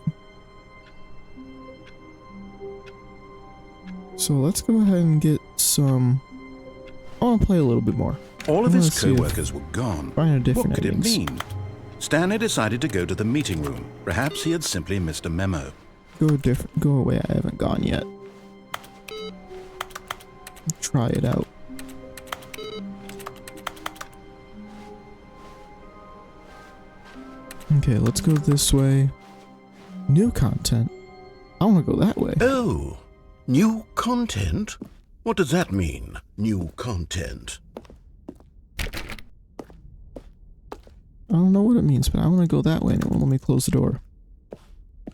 Speaker 1: So let's go ahead and get some... I want to play a little bit more.
Speaker 4: All of
Speaker 1: I
Speaker 4: his
Speaker 1: wanna see if-
Speaker 4: co-workers were gone.
Speaker 1: Find a different
Speaker 4: What could it
Speaker 1: endings.
Speaker 4: mean? Stanley decided to go to the meeting room. Perhaps he had simply missed a memo.
Speaker 1: Go away, I haven't gone yet. Try it out. Okay, let's go this way. New content. I want to go that way.
Speaker 2: Oh, new content? What does that mean, new content?
Speaker 1: I don't know what it means, but I want to go that way and it won't let me close the door.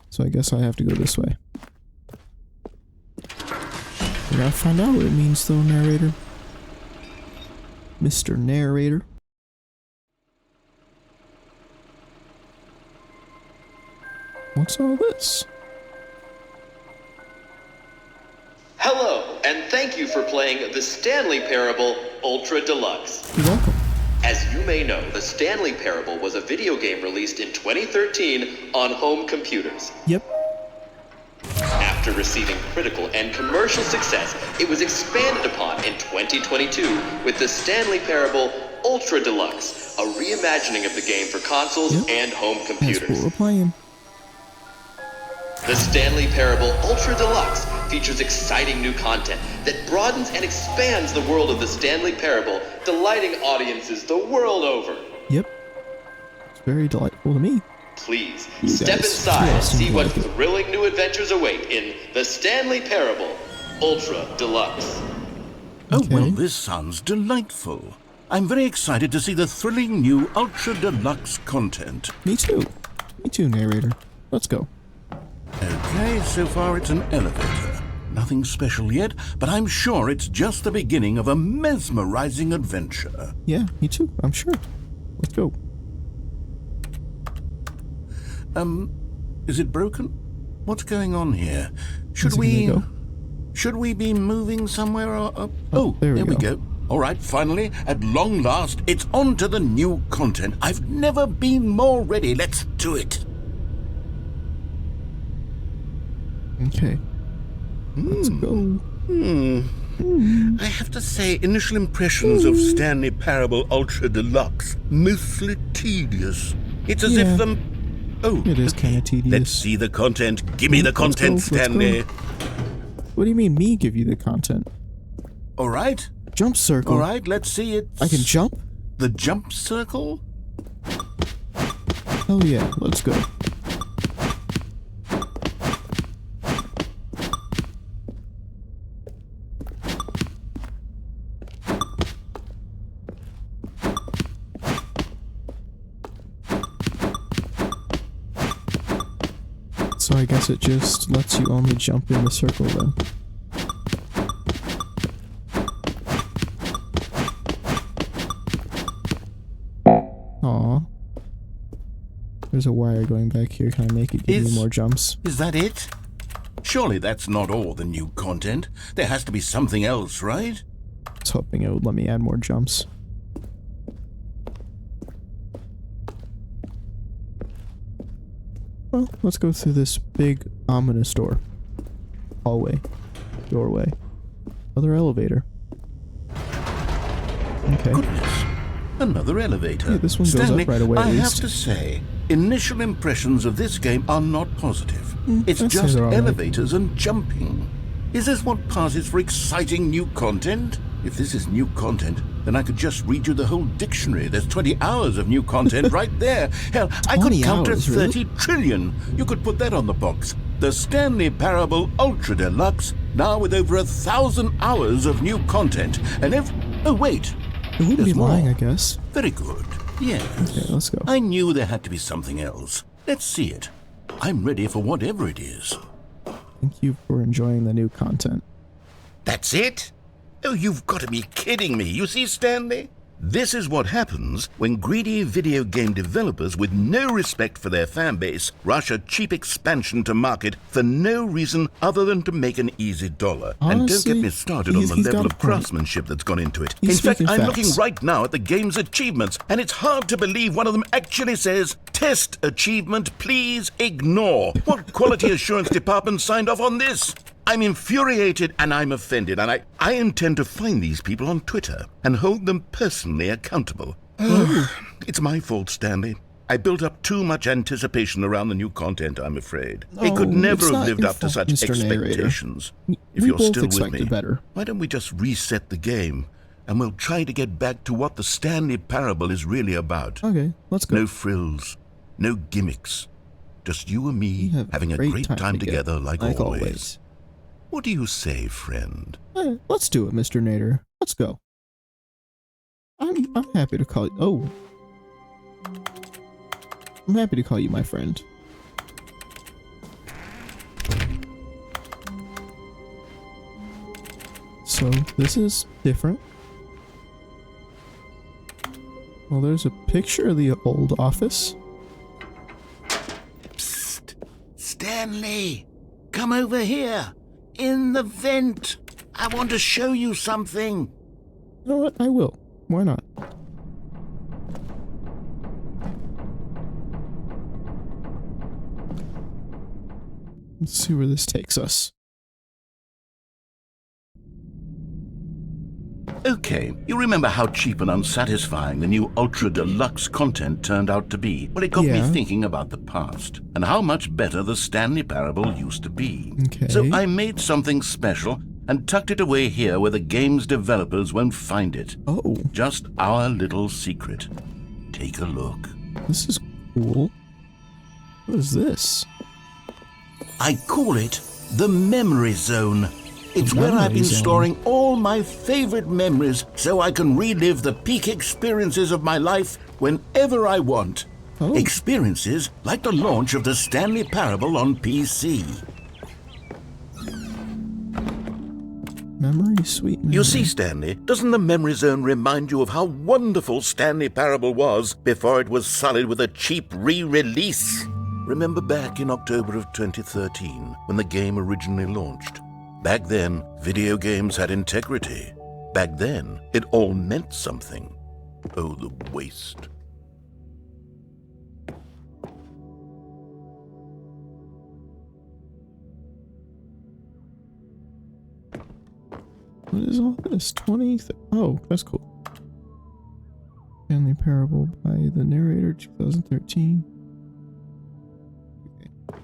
Speaker 1: So I guess I have to go this way. We gotta find out what it means though, narrator. Mr. Narrator. What's all this?
Speaker 5: Hello, and thank you for playing the Stanley Parable Ultra Deluxe.
Speaker 1: You're welcome.
Speaker 5: As you may know, the Stanley Parable was a video game released in 2013 on home computers.
Speaker 1: Yep.
Speaker 5: After receiving critical and commercial success, it was expanded upon in 2022 with the Stanley Parable Ultra Deluxe, a reimagining of the game for consoles
Speaker 1: Yep.
Speaker 5: and home
Speaker 1: That's
Speaker 5: computers.
Speaker 1: what we're playing.
Speaker 5: The Stanley Parable Ultra Deluxe features exciting new content that broadens and expands the world of the Stanley Parable, delighting audiences the world over.
Speaker 1: Yep. It's very delightful to me.
Speaker 5: Please,
Speaker 1: You
Speaker 5: step
Speaker 1: guys
Speaker 5: inside and
Speaker 1: must
Speaker 5: see what
Speaker 1: like it.
Speaker 5: thrilling new adventures await in the Stanley Parable Ultra Deluxe.
Speaker 2: Oh,
Speaker 1: Okay.
Speaker 2: well, this sounds delightful. I'm very excited to see the thrilling new Ultra Deluxe content.
Speaker 1: Me too. Me too, narrator. Let's go.
Speaker 2: Okay, so far it's an elevator. Nothing special yet, but I'm sure it's just the beginning of a mesmerizing adventure.
Speaker 1: Yeah, me too. I'm sure. Let's go.
Speaker 2: Is it broken? What's going on here? Should
Speaker 1: Is it
Speaker 2: we...
Speaker 1: gonna go?
Speaker 2: Should we be moving somewhere or...
Speaker 1: Oh, there we go.
Speaker 2: All right, finally, at long last, it's on to the new content. I've never been more ready. Let's do it.
Speaker 1: Okay. Let's go.
Speaker 2: I have to say, initial impressions of Stanley Parable Ultra Deluxe, mostly tedious. It's as
Speaker 1: Yeah.
Speaker 2: if Oh,
Speaker 1: It is
Speaker 2: okay.
Speaker 1: kinda tedious.
Speaker 2: Let's see the content. Give me the
Speaker 1: Let's go,
Speaker 2: content,
Speaker 1: let's go.
Speaker 2: Stanley.
Speaker 1: What do you mean me give you the content?
Speaker 2: All right.
Speaker 1: Jump circle.
Speaker 2: All right, let's see it.
Speaker 1: I can jump?
Speaker 2: The jump circle?
Speaker 1: Hell yeah, let's go. So I guess it just lets you only jump in the circle then. Aw. There's a wire going back here. Can I make it give
Speaker 2: Is-
Speaker 1: me more jumps?
Speaker 2: Is that it? Surely that's not all the new content. There has to be something else, right?
Speaker 1: I was hoping it would let me add more jumps. Well, let's go through this big, ominous door. Hallway. Doorway. Other elevator. Okay.
Speaker 2: Goodness. Another elevator.
Speaker 1: Yeah, this one goes up
Speaker 2: Stanley,
Speaker 1: right away at
Speaker 2: I have
Speaker 1: least.
Speaker 2: to say, initial impressions of this game are not positive. It's
Speaker 1: I'd say
Speaker 2: just
Speaker 1: they're all right.
Speaker 2: elevators and jumping. Is this what passes for exciting new content? If this is new content, then I could just read you the whole dictionary. There's 20 hours of new content right there. Hell, I could
Speaker 1: 20
Speaker 2: count to
Speaker 1: hours, really?
Speaker 2: 30 trillion. You could put that on the box. The Stanley Parable Ultra Deluxe, now with over 1,000 hours of new content. And oh wait,
Speaker 1: It wouldn't
Speaker 4: There's
Speaker 1: be lying,
Speaker 4: more.
Speaker 1: I guess.
Speaker 4: Very good. Yes.
Speaker 1: Okay, let's go.
Speaker 4: I knew there had to be something else. Let's see it. I'm ready for whatever it is.
Speaker 1: Thank you for enjoying the new content.
Speaker 2: That's it? Oh, you've got to be kidding me. You see, Stanley? This is what happens when greedy video game developers with no respect for their fan base rush a cheap expansion to market for no reason other than to make an easy dollar. And don't get
Speaker 1: Honestly,
Speaker 2: me started on the
Speaker 1: he's
Speaker 2: level
Speaker 1: got a
Speaker 2: of
Speaker 1: point.
Speaker 2: craftsmanship that's gone into it.
Speaker 1: He's
Speaker 2: In fact,
Speaker 1: speaking
Speaker 2: I'm
Speaker 1: facts.
Speaker 2: looking right now at the game's achievements, and it's hard to believe one of them actually says, "Test achievement, please ignore." What quality assurance department signed off on this? I'm infuriated and I'm offended, and I intend to find these people on Twitter and hold them personally accountable. It's my fault, Stanley. I built up too much anticipation around the new content, I'm afraid. It could
Speaker 1: Oh,
Speaker 2: never
Speaker 1: it's
Speaker 2: have
Speaker 1: not
Speaker 2: lived
Speaker 1: your
Speaker 2: up to
Speaker 1: fault,
Speaker 2: such
Speaker 1: Mr. Narrator.
Speaker 2: expectations. If
Speaker 1: We
Speaker 2: you're
Speaker 1: both
Speaker 2: still with
Speaker 1: expected
Speaker 2: me,
Speaker 1: better.
Speaker 2: why don't we just reset the game and we'll try to get back to what the Stanley Parable is really about.
Speaker 1: Okay, let's go.
Speaker 2: No frills, no gimmicks. Just you and me
Speaker 1: We have
Speaker 2: having a great time together like always. What do you say, friend?
Speaker 1: Let's do it, Mr. Nader. Let's go. I'm happy to call you. Oh, I'm happy to call you my friend. So this is different. Well, there's a picture of the old office.
Speaker 4: Psst. Stanley, come over here. In the vent. I want to show you something.
Speaker 1: You know what? I will. Why not? Let's see where this takes us.
Speaker 4: Okay, you remember how cheap and unsatisfying the new Ultra Deluxe content turned out to be? Well, it got me
Speaker 1: Yeah.
Speaker 4: thinking about the past and how much better the Stanley Parable used to be.
Speaker 1: Okay.
Speaker 4: So I made something special and tucked it away here where the game's developers won't find it.
Speaker 1: Oh,
Speaker 4: Just our little secret. Take a look.
Speaker 1: this is cool. What is this?
Speaker 4: I call it the Memory Zone. It's
Speaker 1: The
Speaker 4: where I've
Speaker 1: Memory
Speaker 4: been
Speaker 1: Zone.
Speaker 4: storing all my favorite memories so I can relive the peak experiences of my life whenever I want.
Speaker 1: Oh.
Speaker 4: Experiences like the launch of the Stanley Parable on PC.
Speaker 1: Memory, sweet memory.
Speaker 2: You see, Stanley, doesn't the memory zone remind you of how wonderful Stanley Parable was before it was sullied with a cheap re-release? Remember back in October of 2013 when the game originally launched? Back then, video games had integrity. Back then, it all meant something. Oh, the waste.
Speaker 1: What is all this? 20? Oh, that's cool. Stanley Parable by the narrator, 2013. Okay.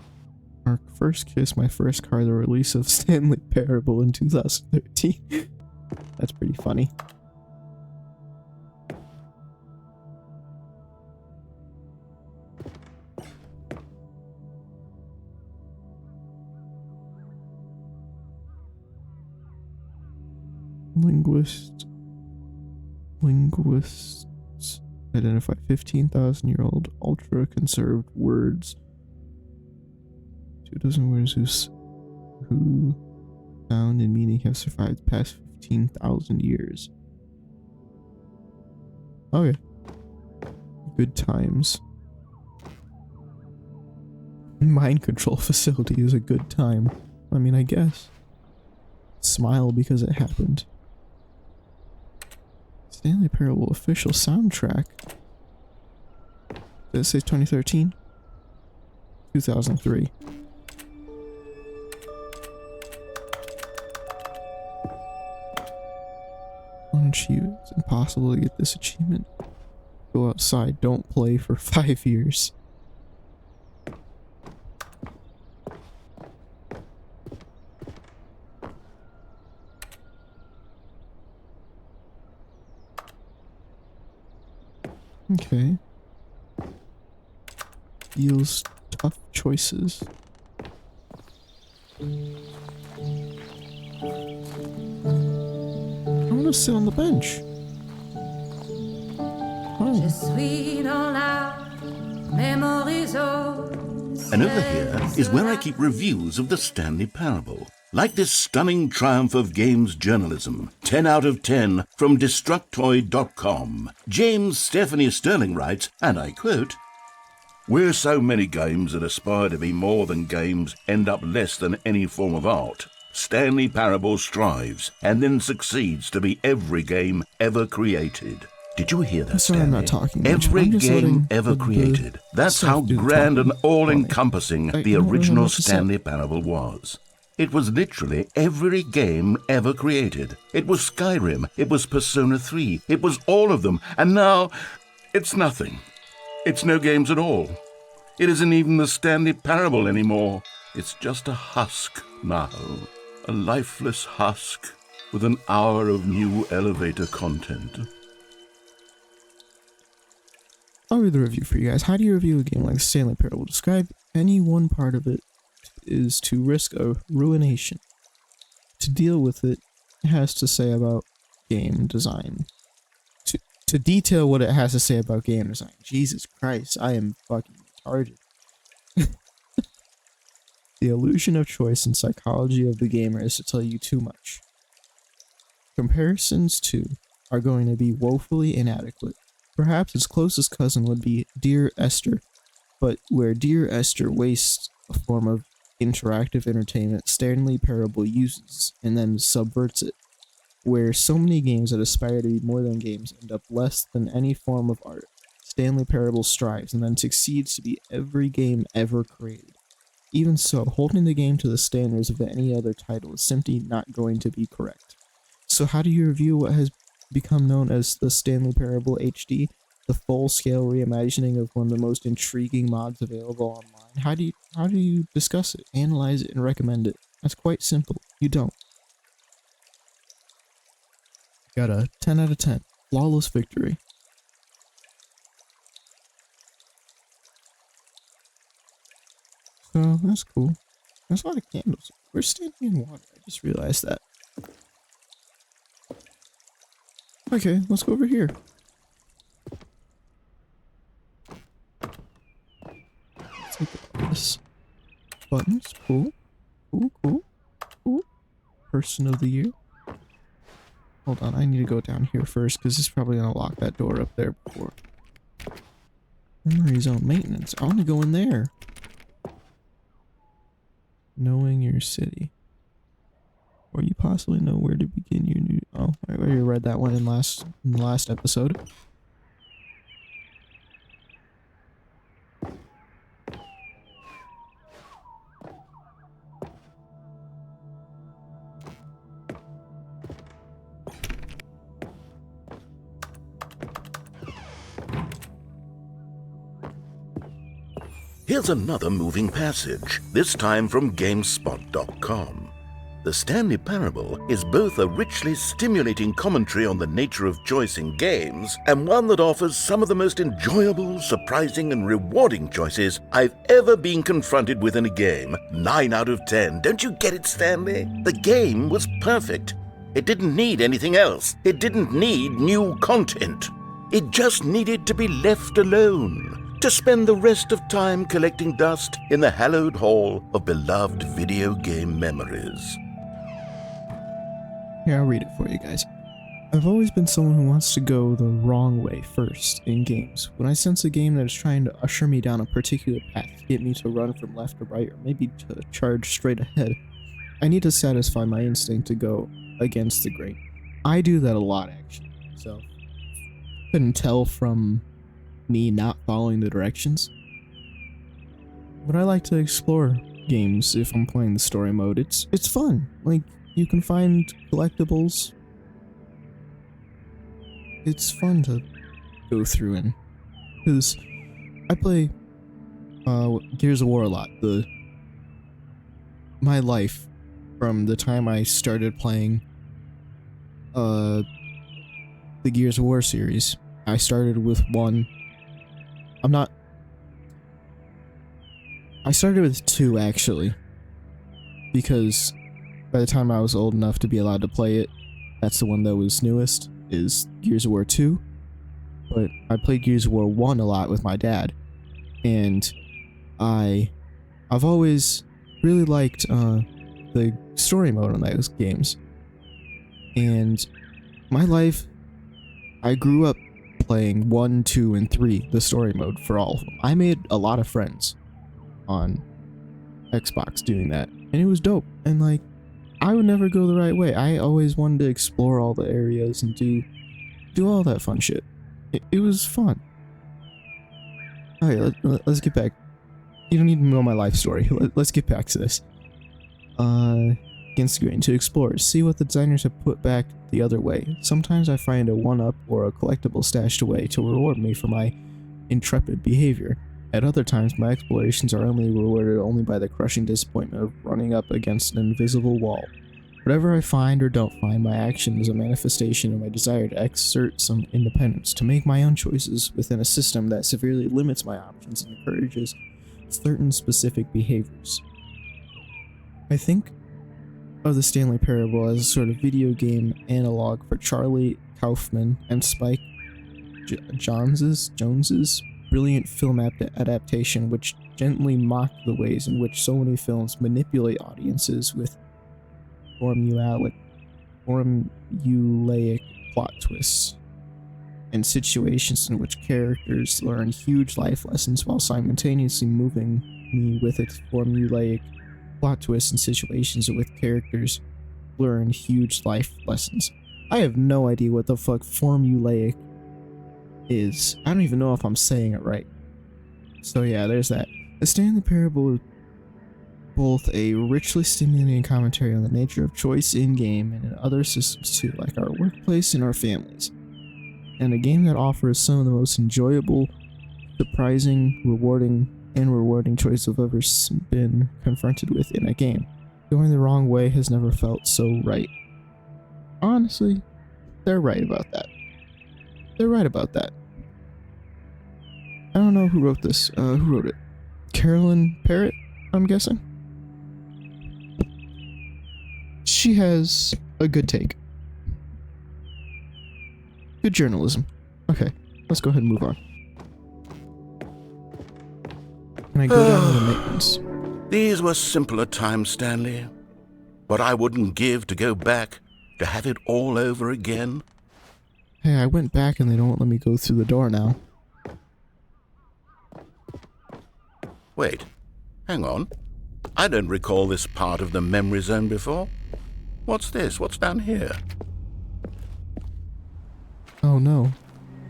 Speaker 1: Our first kiss, my first car, the release of Stanley Parable in 2013. That's pretty funny. Linguists identify 15,000-year-old ultra-conserved words. 2 dozen words who sound and meaning have survived past 15,000 years. Okay. Good times. Mind control facility is a good time. I mean, I guess. Smile because it happened. Stanley Parable official soundtrack. Did it say 2013? 2003. One achievement. It's impossible to get this achievement. Go outside, don't play for 5 years. Okay. Deals tough choices. I want to sit on the bench. fine.
Speaker 3: And over here is where I keep reviews of the Stanley Parable. Like this stunning triumph of games journalism, 10 out of 10 from Destructoid.com. James Stephanie Sterling writes, and I quote, "Where so many games that aspire to be more than games end up less than any form of art, Stanley Parable strives and then succeeds to be every game ever created." Did you hear that,
Speaker 1: Sorry,
Speaker 3: Stanley?
Speaker 1: I'm not talking much.
Speaker 3: Every
Speaker 1: I'm just
Speaker 3: game
Speaker 1: letting
Speaker 3: ever
Speaker 1: the
Speaker 3: created. That's
Speaker 1: stuff
Speaker 3: how
Speaker 1: do the
Speaker 3: grand and
Speaker 1: talking.
Speaker 3: all-encompassing
Speaker 1: Funny.
Speaker 3: the
Speaker 1: I don't really
Speaker 3: original
Speaker 1: know what to say.
Speaker 3: Stanley Parable was. It was literally every game ever created. It was Skyrim, it was Persona 3, it was all of them, and now it's nothing. It's no games at all. It isn't even the Stanley Parable anymore. It's just a husk now. A lifeless husk with an hour of new elevator content.
Speaker 1: I'll read the review for you guys. How do you review a game like Stanley Parable? Describe any one part of it is to risk a ruination. To deal with it, it has to say about game design. To detail what it has to say about game design. Jesus Christ, I am fucking retarded. The illusion of choice and psychology of the gamer is to tell you too much. Comparisons to are going to be woefully inadequate. Perhaps its closest cousin would be Dear Esther, but where Dear Esther wastes a form of interactive entertainment, Stanley Parable uses and then subverts it. Where so many games that aspire to be more than games end up less than any form of art, Stanley Parable strives and then succeeds to be every game ever created. Even so, holding the game to the standards of any other title is simply not going to be correct. So how do you review what has become known as the Stanley Parable HD, the full-scale reimagining of one of the most intriguing mods available online? How do you discuss it, analyze it, and recommend it? That's quite simple. You don't. Got a 10 out of 10. Flawless victory. So, that's cool. There's a lot of candles. We're standing in water. I just realized that. Okay, let's go over here. Let's take all this. Buttons. Cool. Cool. Person of the year. Hold on, I need to go down here first, because it's probably going to lock that door up there before. Memory zone maintenance. I want to go in there. Knowing your city. Or you possibly know where to begin your new... Oh, I already read that one in the last episode.
Speaker 2: Here's another moving passage, this time from GameSpot.com. The Stanley Parable is both a richly stimulating commentary on the nature of choice in games and one that offers some of the most enjoyable, surprising, and rewarding choices I've ever been confronted with in a game. 9 out of 10. Don't you get it, Stanley? The game was perfect. It didn't need anything else. It didn't need new content. It just needed to be left alone, to spend the rest of time collecting dust in the hallowed hall of beloved video game memories.
Speaker 1: Here, I'll read it for you guys. I've always been someone who wants to go the wrong way first in games. When I sense a game that is trying to usher me down a particular path, get me to run from left to right, or maybe to charge straight ahead, I need to satisfy my instinct to go against the grain. I do that a lot, actually. So, couldn't tell from me not following the directions. But I like to explore games if I'm playing the story mode. It's fun. Like, you can find collectibles. It's fun to go through and... Because I play Gears of War a lot. My life from the time I started playing the Gears of War series. I started with 1. I started with 2, actually, because by the time I was old enough to be allowed to play it, that's the one that was newest, is Gears of War 2. but I played Gears of War 1 a lot with my dad, and I've always really liked the story mode on those games. And my life, I grew up playing 1, 2, and 3, the story mode for all of them. I made a lot of friends on Xbox doing that, and it was dope. And like, I would never go the right way. I always wanted to explore all the areas and do all that fun shit. It was fun. Alright, let's get back. You don't need to know my life story. Let's get back to this. Against the grain, to explore, see what the designers have put back the other way. Sometimes I find a one-up or a collectible stashed away to reward me for my intrepid behavior. At other times, my explorations are rewarded only by the crushing disappointment of running up against an invisible wall. Whatever I find or don't find, my action is a manifestation of my desire to exert some independence, to make my own choices within a system that severely limits my options and encourages certain specific behaviors. I think of the Stanley Parable as a sort of video game analog for Charlie Kaufman and Spike Jonze's brilliant film adaptation, which gently mocked the ways in which so many films manipulate audiences with formulaic plot twists, and situations in which characters learn huge life lessons while simultaneously moving me with its formulaic plot twists and situations with characters learn huge life lessons. I have no idea what the fuck formulaic is. I don't even know if I'm saying it right. So yeah, there's that. The Stanley Parable is both a richly stimulating commentary on the nature of choice in-game and in other systems too, like our workplace and our families. And a game that offers some of the most enjoyable, surprising, rewarding choice I've ever been confronted with in a game. Going the wrong way has never felt so right. Honestly, they're right about that. They're right about that. I don't know who wrote this. Who wrote it? Carolyn Parrott, I'm guessing? She has a good take. Good journalism. Okay, let's go ahead and move on. Can I go down to the maintenance?
Speaker 2: These were simpler times, Stanley. What I wouldn't give to go back, to have it all over again.
Speaker 1: Hey, I went back and they don't let me go through the door now.
Speaker 2: Wait, hang on. I don't recall this part of the memory zone before. What's this? What's down here?
Speaker 1: Oh no.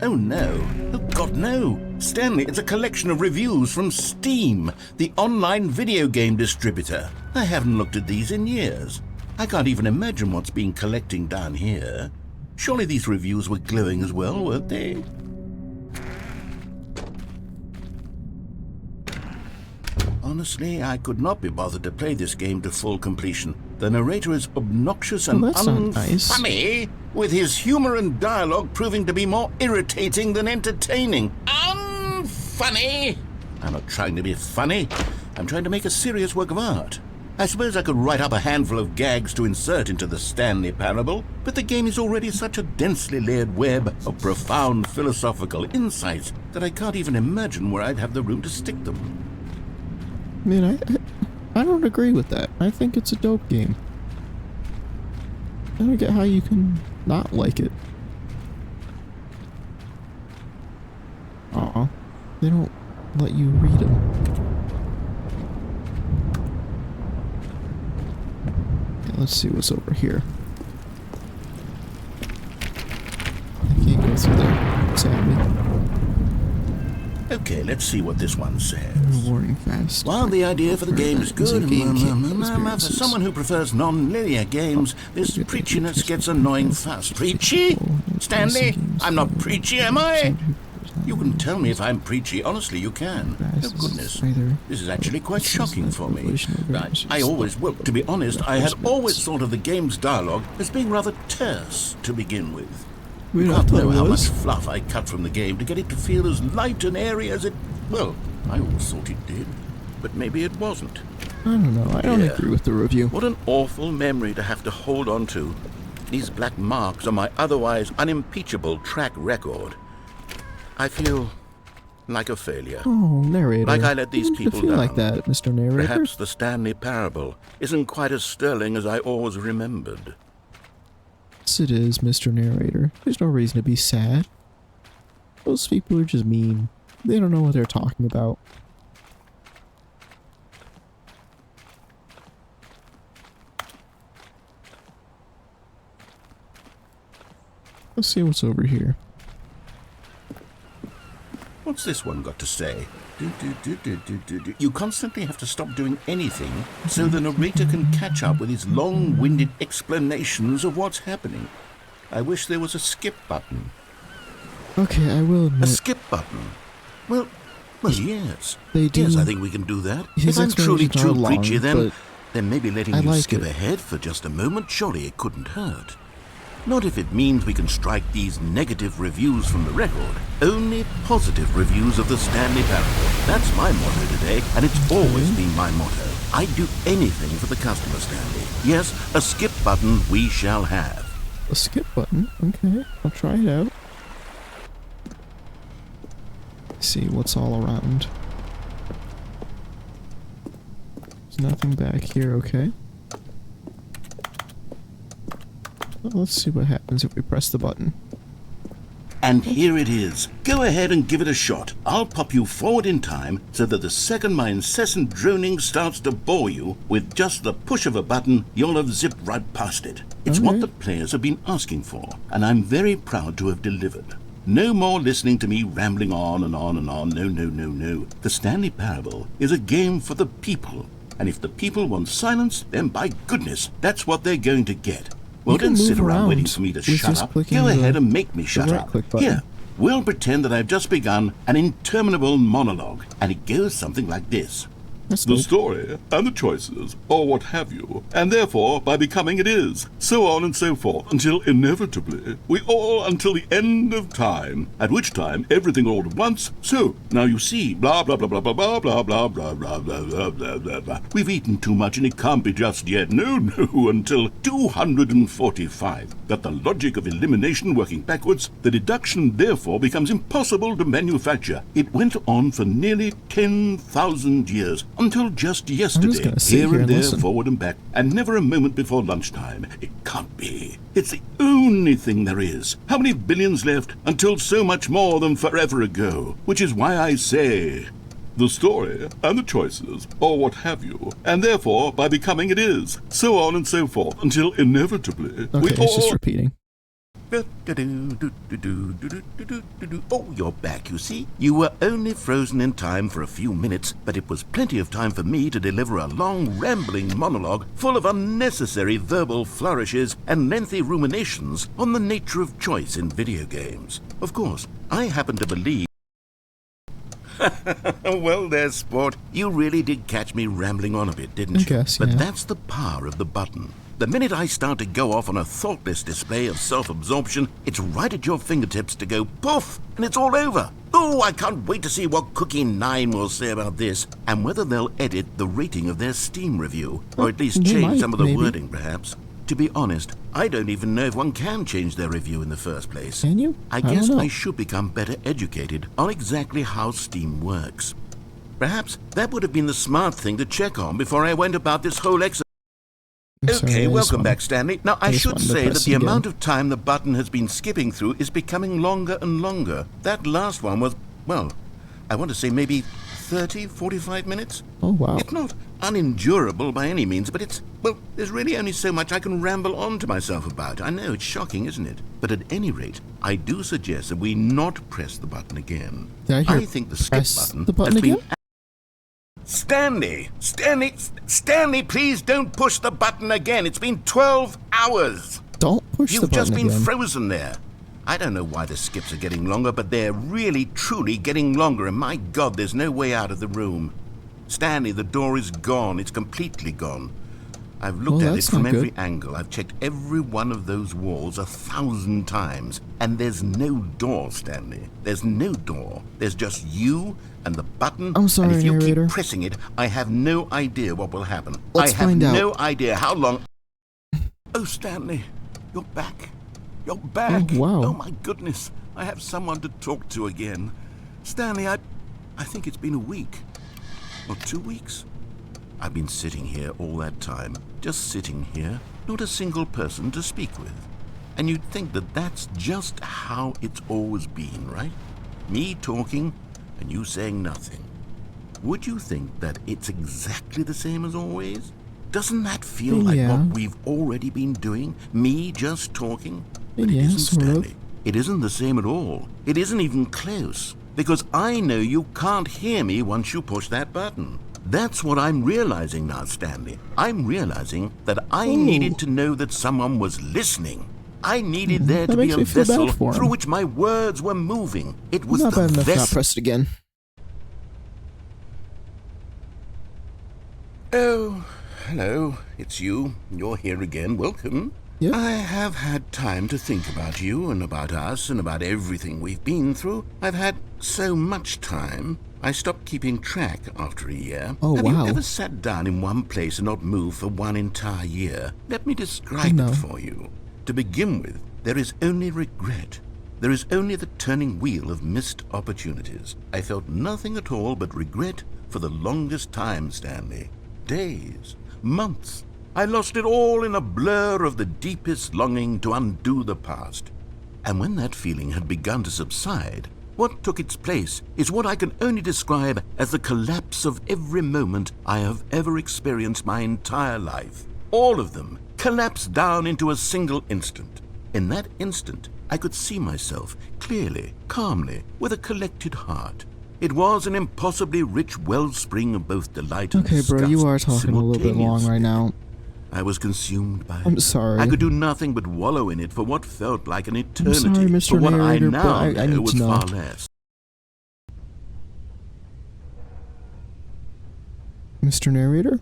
Speaker 3: Oh no. Oh God, no. Stanley, it's a collection of reviews from Steam, the online video game distributor. I haven't looked at these in years. I can't even imagine what's been collecting down here. Surely these reviews were glowing as well, weren't they? Honestly, I could not be bothered to play this game to full completion. The narrator is obnoxious and
Speaker 1: that's not nice.
Speaker 3: unfunny, with his humor and dialogue proving to be more irritating than entertaining. Unfunny! I'm not trying to be funny. I'm trying to make a serious work of art. I suppose I could write up a handful of gags to insert into the Stanley Parable, but the game is already such a densely layered web of profound philosophical insights that I can't even imagine where I'd have the room to stick them.
Speaker 1: Man, I don't agree with that. I think it's a dope game. I don't get how you can not like it. Aw, they don't let you read them. Okay, let's see what's over here. I can't go through there, sadly.
Speaker 3: Okay, let's see what this one says.
Speaker 1: Rewarding fast.
Speaker 3: While the idea for the game is good, for
Speaker 1: experiences.
Speaker 3: someone who prefers non-linear games, this preachiness gets annoying fast. Preachy? Stanley? I'm not preachy, am I? You can tell me if I'm preachy. Honestly, you can. Oh, goodness. This is actually quite shocking for me. To be honest, I had always thought of the game's dialogue as being rather terse to begin with. You can't know how much fluff I cut from the game to get it to feel as light and airy as it... Well, I always thought it did. But maybe it wasn't.
Speaker 1: I don't know. I don't agree with the review.
Speaker 2: What an awful memory to have to hold on to. These black marks are my otherwise unimpeachable track record. I feel like a failure.
Speaker 1: Oh, narrator.
Speaker 2: Like I let these
Speaker 1: You don't
Speaker 2: people
Speaker 1: feel
Speaker 2: down.
Speaker 1: like that, Mr. Narrator.
Speaker 2: Perhaps the Stanley parable isn't quite as sterling as I always remembered.
Speaker 1: Yes, it is, Mr. Narrator. There's no reason to be sad. Those people are just mean. They don't know what they're talking about. Let's see what's over here.
Speaker 3: What's this one got to say? You constantly have to stop doing anything so the narrator can catch up with his long-winded explanations of what's happening. I wish there was a skip button.
Speaker 1: Okay, I will
Speaker 2: A
Speaker 1: admit.
Speaker 2: skip button? Well, yes.
Speaker 1: They do.
Speaker 2: Yes, I think we can do that.
Speaker 1: His
Speaker 2: If I'm truly
Speaker 1: explanations are
Speaker 2: too
Speaker 1: long,
Speaker 2: preachy,
Speaker 1: but
Speaker 2: then maybe letting
Speaker 1: I
Speaker 2: you
Speaker 1: like
Speaker 2: skip
Speaker 1: it.
Speaker 2: ahead for just a moment, surely it couldn't hurt. Not if it means we can strike these negative reviews from the record. Only positive reviews of the Stanley parable. That's my motto today, and it's always been my motto. I'd do anything for the customer, Stanley. Yes, a skip button we shall have.
Speaker 1: A skip button? Okay, I'll try it out. See what's all around. There's nothing back here, okay. Well, let's see what happens if we press the button.
Speaker 3: And here it is. Go ahead and give it a shot. I'll pop you forward in time so that the second my incessant droning starts to bore you, with just the push of a button, you'll have zipped right past it. It's what the players have been asking for, and I'm very proud to have delivered. No more listening to me rambling on and on and on. No, no, no, no. The Stanley Parable is a game for the people. And if the people want silence, then by goodness, that's what they're going to get. Well,
Speaker 1: can
Speaker 3: don't sit
Speaker 1: move
Speaker 3: around
Speaker 1: around
Speaker 3: waiting for me to
Speaker 1: with
Speaker 3: shut
Speaker 1: just
Speaker 3: up.
Speaker 1: clicking
Speaker 3: Go
Speaker 1: the-
Speaker 3: ahead and make me shut
Speaker 1: right
Speaker 3: up.
Speaker 1: click button.
Speaker 3: Here, we'll pretend that I've just begun an interminable monologue, and it goes something like this.
Speaker 1: That's
Speaker 6: The
Speaker 1: dope.
Speaker 6: story and the choices, or what have you, and therefore by becoming it is, so on and so forth, until inevitably we all until the end of time, at which time everything all at once. So now you see, blah blah blah blah blah blah blah blah blah blah blah blah blah blah blah. We've eaten too much and it can't be just yet. No, no, until 245. Got the logic of elimination working backwards. The deduction therefore becomes impossible to manufacture. It went on for nearly 10,000 years. Until just yesterday,
Speaker 1: gonna sit
Speaker 6: here
Speaker 1: here
Speaker 6: and
Speaker 1: and
Speaker 6: there,
Speaker 1: listen.
Speaker 6: forward and back, and never a moment before lunchtime. It can't be. It's the only thing there is. How many billions left until so much more than forever ago? Which is why I say, the story and the choices, or what have you, and therefore by becoming it is, so on and so forth, until inevitably
Speaker 1: Okay,
Speaker 6: we
Speaker 1: it's
Speaker 6: all...
Speaker 1: just repeating.
Speaker 2: Oh, you're back, you see. You were only frozen in time for a few minutes, but it was plenty of time for me to deliver a long, rambling monologue full of unnecessary verbal flourishes and lengthy ruminations on the nature of choice in video games. Of course, I happen to believe... Well, there's sport. You really did catch me rambling on a bit, didn't
Speaker 1: I
Speaker 2: you?
Speaker 1: guess,
Speaker 2: But
Speaker 1: yeah.
Speaker 2: that's the power of the button. The minute I start to go off on a thoughtless display of self-absorption, it's right at your fingertips to go poof, and it's all over. Oh, I can't wait to see what Cookie 9 will say about this, and whether they'll edit the rating of their Steam review, or at least
Speaker 1: They
Speaker 2: change
Speaker 1: might,
Speaker 2: some of the
Speaker 1: maybe.
Speaker 2: wording, perhaps. To be honest, I don't even know if one can change their review in the first place.
Speaker 1: Can you?
Speaker 2: I
Speaker 1: don't
Speaker 2: guess
Speaker 1: know.
Speaker 2: I should become better educated on exactly how Steam works. Perhaps that would have been the smart thing to check on before I went about this whole exercise.
Speaker 1: I'm sorry,
Speaker 2: Okay,
Speaker 1: I just
Speaker 2: welcome
Speaker 1: wanna-
Speaker 2: back, Stanley. Now, I
Speaker 1: I just
Speaker 2: should
Speaker 1: wanted to
Speaker 2: say that
Speaker 1: press
Speaker 2: the
Speaker 1: again.
Speaker 2: amount of time the button has been skipping through is becoming longer and longer. That last one was, well, I want to say maybe 30, 45 minutes.
Speaker 1: Oh, wow.
Speaker 2: It's not unendurable by any means, but it's, well, there's really only so much I can ramble on to myself about. I know, it's shocking, isn't it? But at any rate, I do suggest that we not press the button again.
Speaker 1: Did I hear
Speaker 2: think the skip
Speaker 1: press
Speaker 2: button,
Speaker 1: the button
Speaker 2: has been...
Speaker 1: again?
Speaker 2: Stanley, please don't push the button again. It's been 12 hours.
Speaker 1: Don't push the
Speaker 2: You've just
Speaker 1: button
Speaker 2: been
Speaker 1: again.
Speaker 2: frozen there. I don't know why the skips are getting longer, but they're really, truly getting longer, and my God, there's no way out of the room. Stanley, the door is gone. It's completely gone. I've looked
Speaker 1: Well,
Speaker 2: at it
Speaker 1: that's
Speaker 2: from
Speaker 1: not
Speaker 2: every
Speaker 1: good.
Speaker 2: angle. I've checked every one of those walls 1,000 times, and there's no door, Stanley. There's no door. There's just you and the button.
Speaker 1: I'm sorry,
Speaker 2: and if you
Speaker 1: narrator.
Speaker 2: keep pressing it, I have no idea what will happen.
Speaker 1: Let's
Speaker 2: I have
Speaker 1: find out.
Speaker 2: no idea how long... Oh, Stanley, you're back. You're back.
Speaker 1: Oh, wow.
Speaker 2: Oh, my goodness.
Speaker 4: I have someone to talk to again. Stanley, I think it's been a week. Or 2 weeks. I've been sitting here all that time. Just sitting here. Not a single person to speak with. And you'd think that that's just how it's always been, right? Me talking and you saying nothing. Would you think that it's exactly the same as always? Doesn't that feel like what we've already been doing? Me just talking? But it isn't, Stanley. It isn't the same at all. It isn't even close. Because I know you can't hear me once you push that button. That's what I'm realizing now, Stanley. I'm realizing that I needed to know that someone was listening. I needed there to be a vessel through which my words were moving. It was
Speaker 1: not
Speaker 4: the
Speaker 1: bad enough
Speaker 4: vessel.
Speaker 1: not press it again.
Speaker 4: Oh, hello. It's you. You're here again. Welcome.
Speaker 1: Yep.
Speaker 4: I have had time to think about you and about us and about everything we've been through. I've had so much time. I stopped keeping track after a year.
Speaker 1: Oh,
Speaker 4: have
Speaker 1: wow.
Speaker 4: you ever sat down in one place and not moved for one entire year? Let me describe it for you. To begin with, there is only regret. There is only the turning wheel of missed opportunities. I felt nothing at all but regret for the longest time, Stanley. Days, months. I lost it all in a blur of the deepest longing to undo the past. And when that feeling had begun to subside, what took its place is what I can only describe as the collapse of every moment I have ever experienced my entire life. All of them collapsed down into a single instant. In that instant, I could see myself clearly, calmly, with a collected heart. It was an impossibly rich wellspring of both delight and disgust.
Speaker 1: Okay, bro, you are talking a little bit long right now.
Speaker 4: I was consumed by it.
Speaker 1: I'm sorry.
Speaker 4: I could do nothing but wallow in it for what felt like an eternity.
Speaker 1: I'm sorry, Mr.
Speaker 4: For what
Speaker 1: Narrator,
Speaker 4: I
Speaker 1: but
Speaker 4: now
Speaker 1: I
Speaker 4: know
Speaker 1: need
Speaker 4: was
Speaker 1: to know.
Speaker 4: far less.
Speaker 1: Mr. Narrator?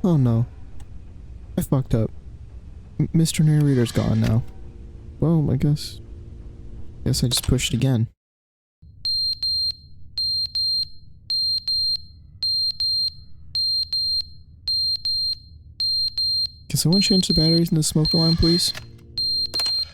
Speaker 1: Oh no. I fucked up. Mr. Narrator's gone now. Well, I guess I just pushed again. Can someone change the batteries in the smoke alarm, please?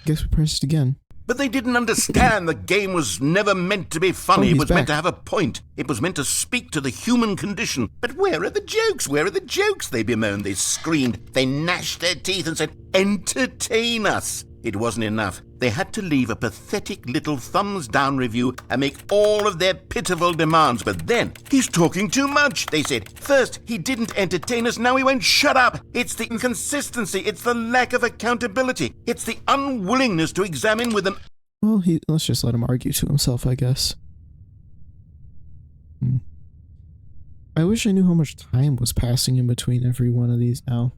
Speaker 1: Guess we pressed it again.
Speaker 4: But they didn't understand the game was never meant to be funny. It was meant to have a point. It was meant to speak to the human condition. But where are the jokes? Where are the jokes? They bemoaned, they screamed, they gnashed their teeth and said, entertain us. It wasn't enough. They had to leave a pathetic little thumbs-down review and make all of their pitiful demands. But then, he's talking too much, they said. First, he didn't entertain us, now he won't shut up. It's the inconsistency, it's the lack of accountability, it's the unwillingness to examine with an...
Speaker 1: Well, let's just let him argue to himself, I guess. I wish I knew how much time was passing in between every one of these now.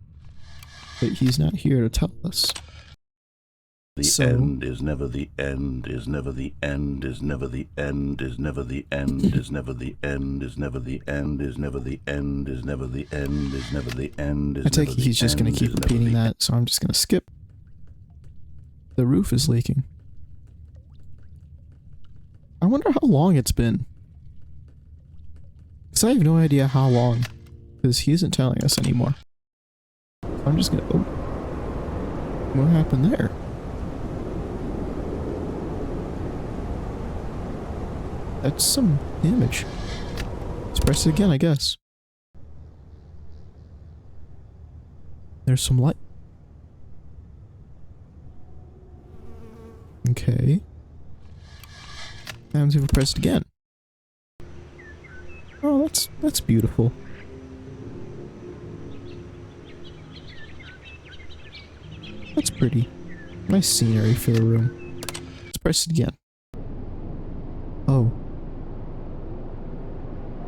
Speaker 1: But he's not here to tell us.
Speaker 3: The end is never the end, is never the end, is never the end, is never the end, is never the end, is never the end, is never the end, is never the end, is never the end,
Speaker 1: I take it he's just gonna keep repeating that, so I'm just gonna skip. The roof is leaking. I wonder how long it's been. Because I have no idea how long. Because he isn't telling us anymore. I'm just gonna... Oh. What happened there? That's some damage. Let's press it again, I guess. There's some light. Okay. Now we'll press it again. Oh, that's beautiful. That's pretty. Nice scenery for the room. Let's press it again. Oh.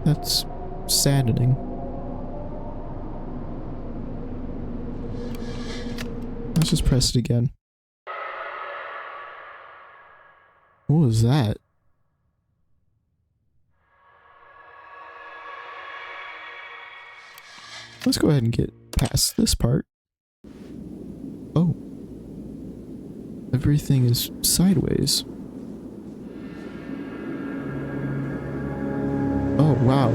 Speaker 1: That's saddening. Let's just press it again. What was that? Let's go ahead and get past this part. Oh. Everything is sideways. Oh, wow.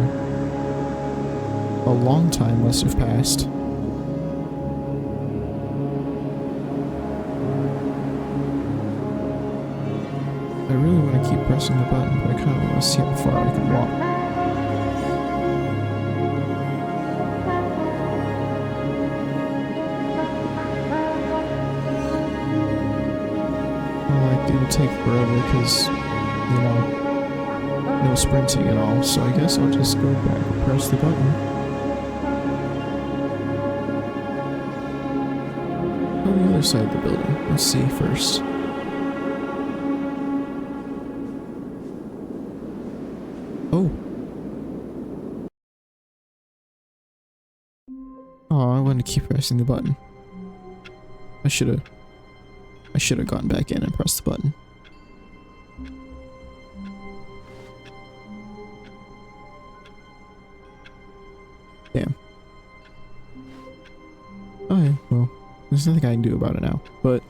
Speaker 1: A long time must have passed. I really want to keep pressing the button, but I kind of want to see how far I can walk. Well, like, it'll take forever because, you know, no sprinting and all, so I guess I'll just go back and press the button. On the other side of the building, let's see first. Oh. Oh, I want to keep pressing the button. I should have gone back in and pressed the button. Damn. Okay, well, there's nothing I can do about it now, but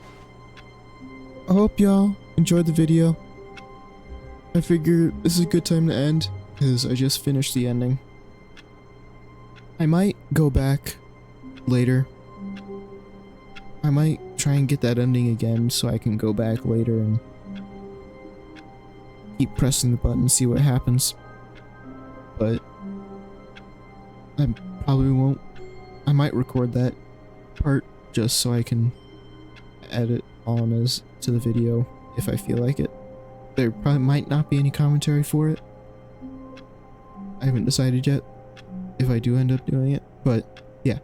Speaker 1: I hope y'all enjoyed the video. I figure this is a good time to end, because I just finished the ending. I might go back later. I might try and get that ending again so I can go back later and keep pressing the button and see what happens. But I probably won't. I might record that part just so I can edit on as to the video if I feel like it. There probably might not be any commentary for it. I haven't decided yet if I do end up doing it, but yeah.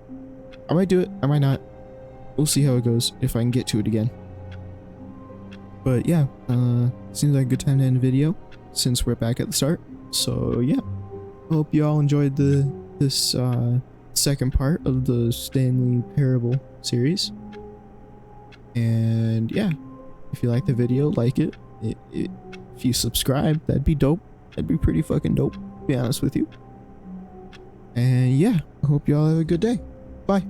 Speaker 1: I might do it, I might not. We'll see how it goes if I can get to it again. But yeah, seems like a good time to end the video since we're back at the start. So yeah, hope you all enjoyed this second part of the Stanley Parable series. And yeah, if you like the video, like it. If you subscribe, that'd be dope. That'd be pretty fucking dope, to be honest with you. And yeah, I hope y'all have a good day. Bye.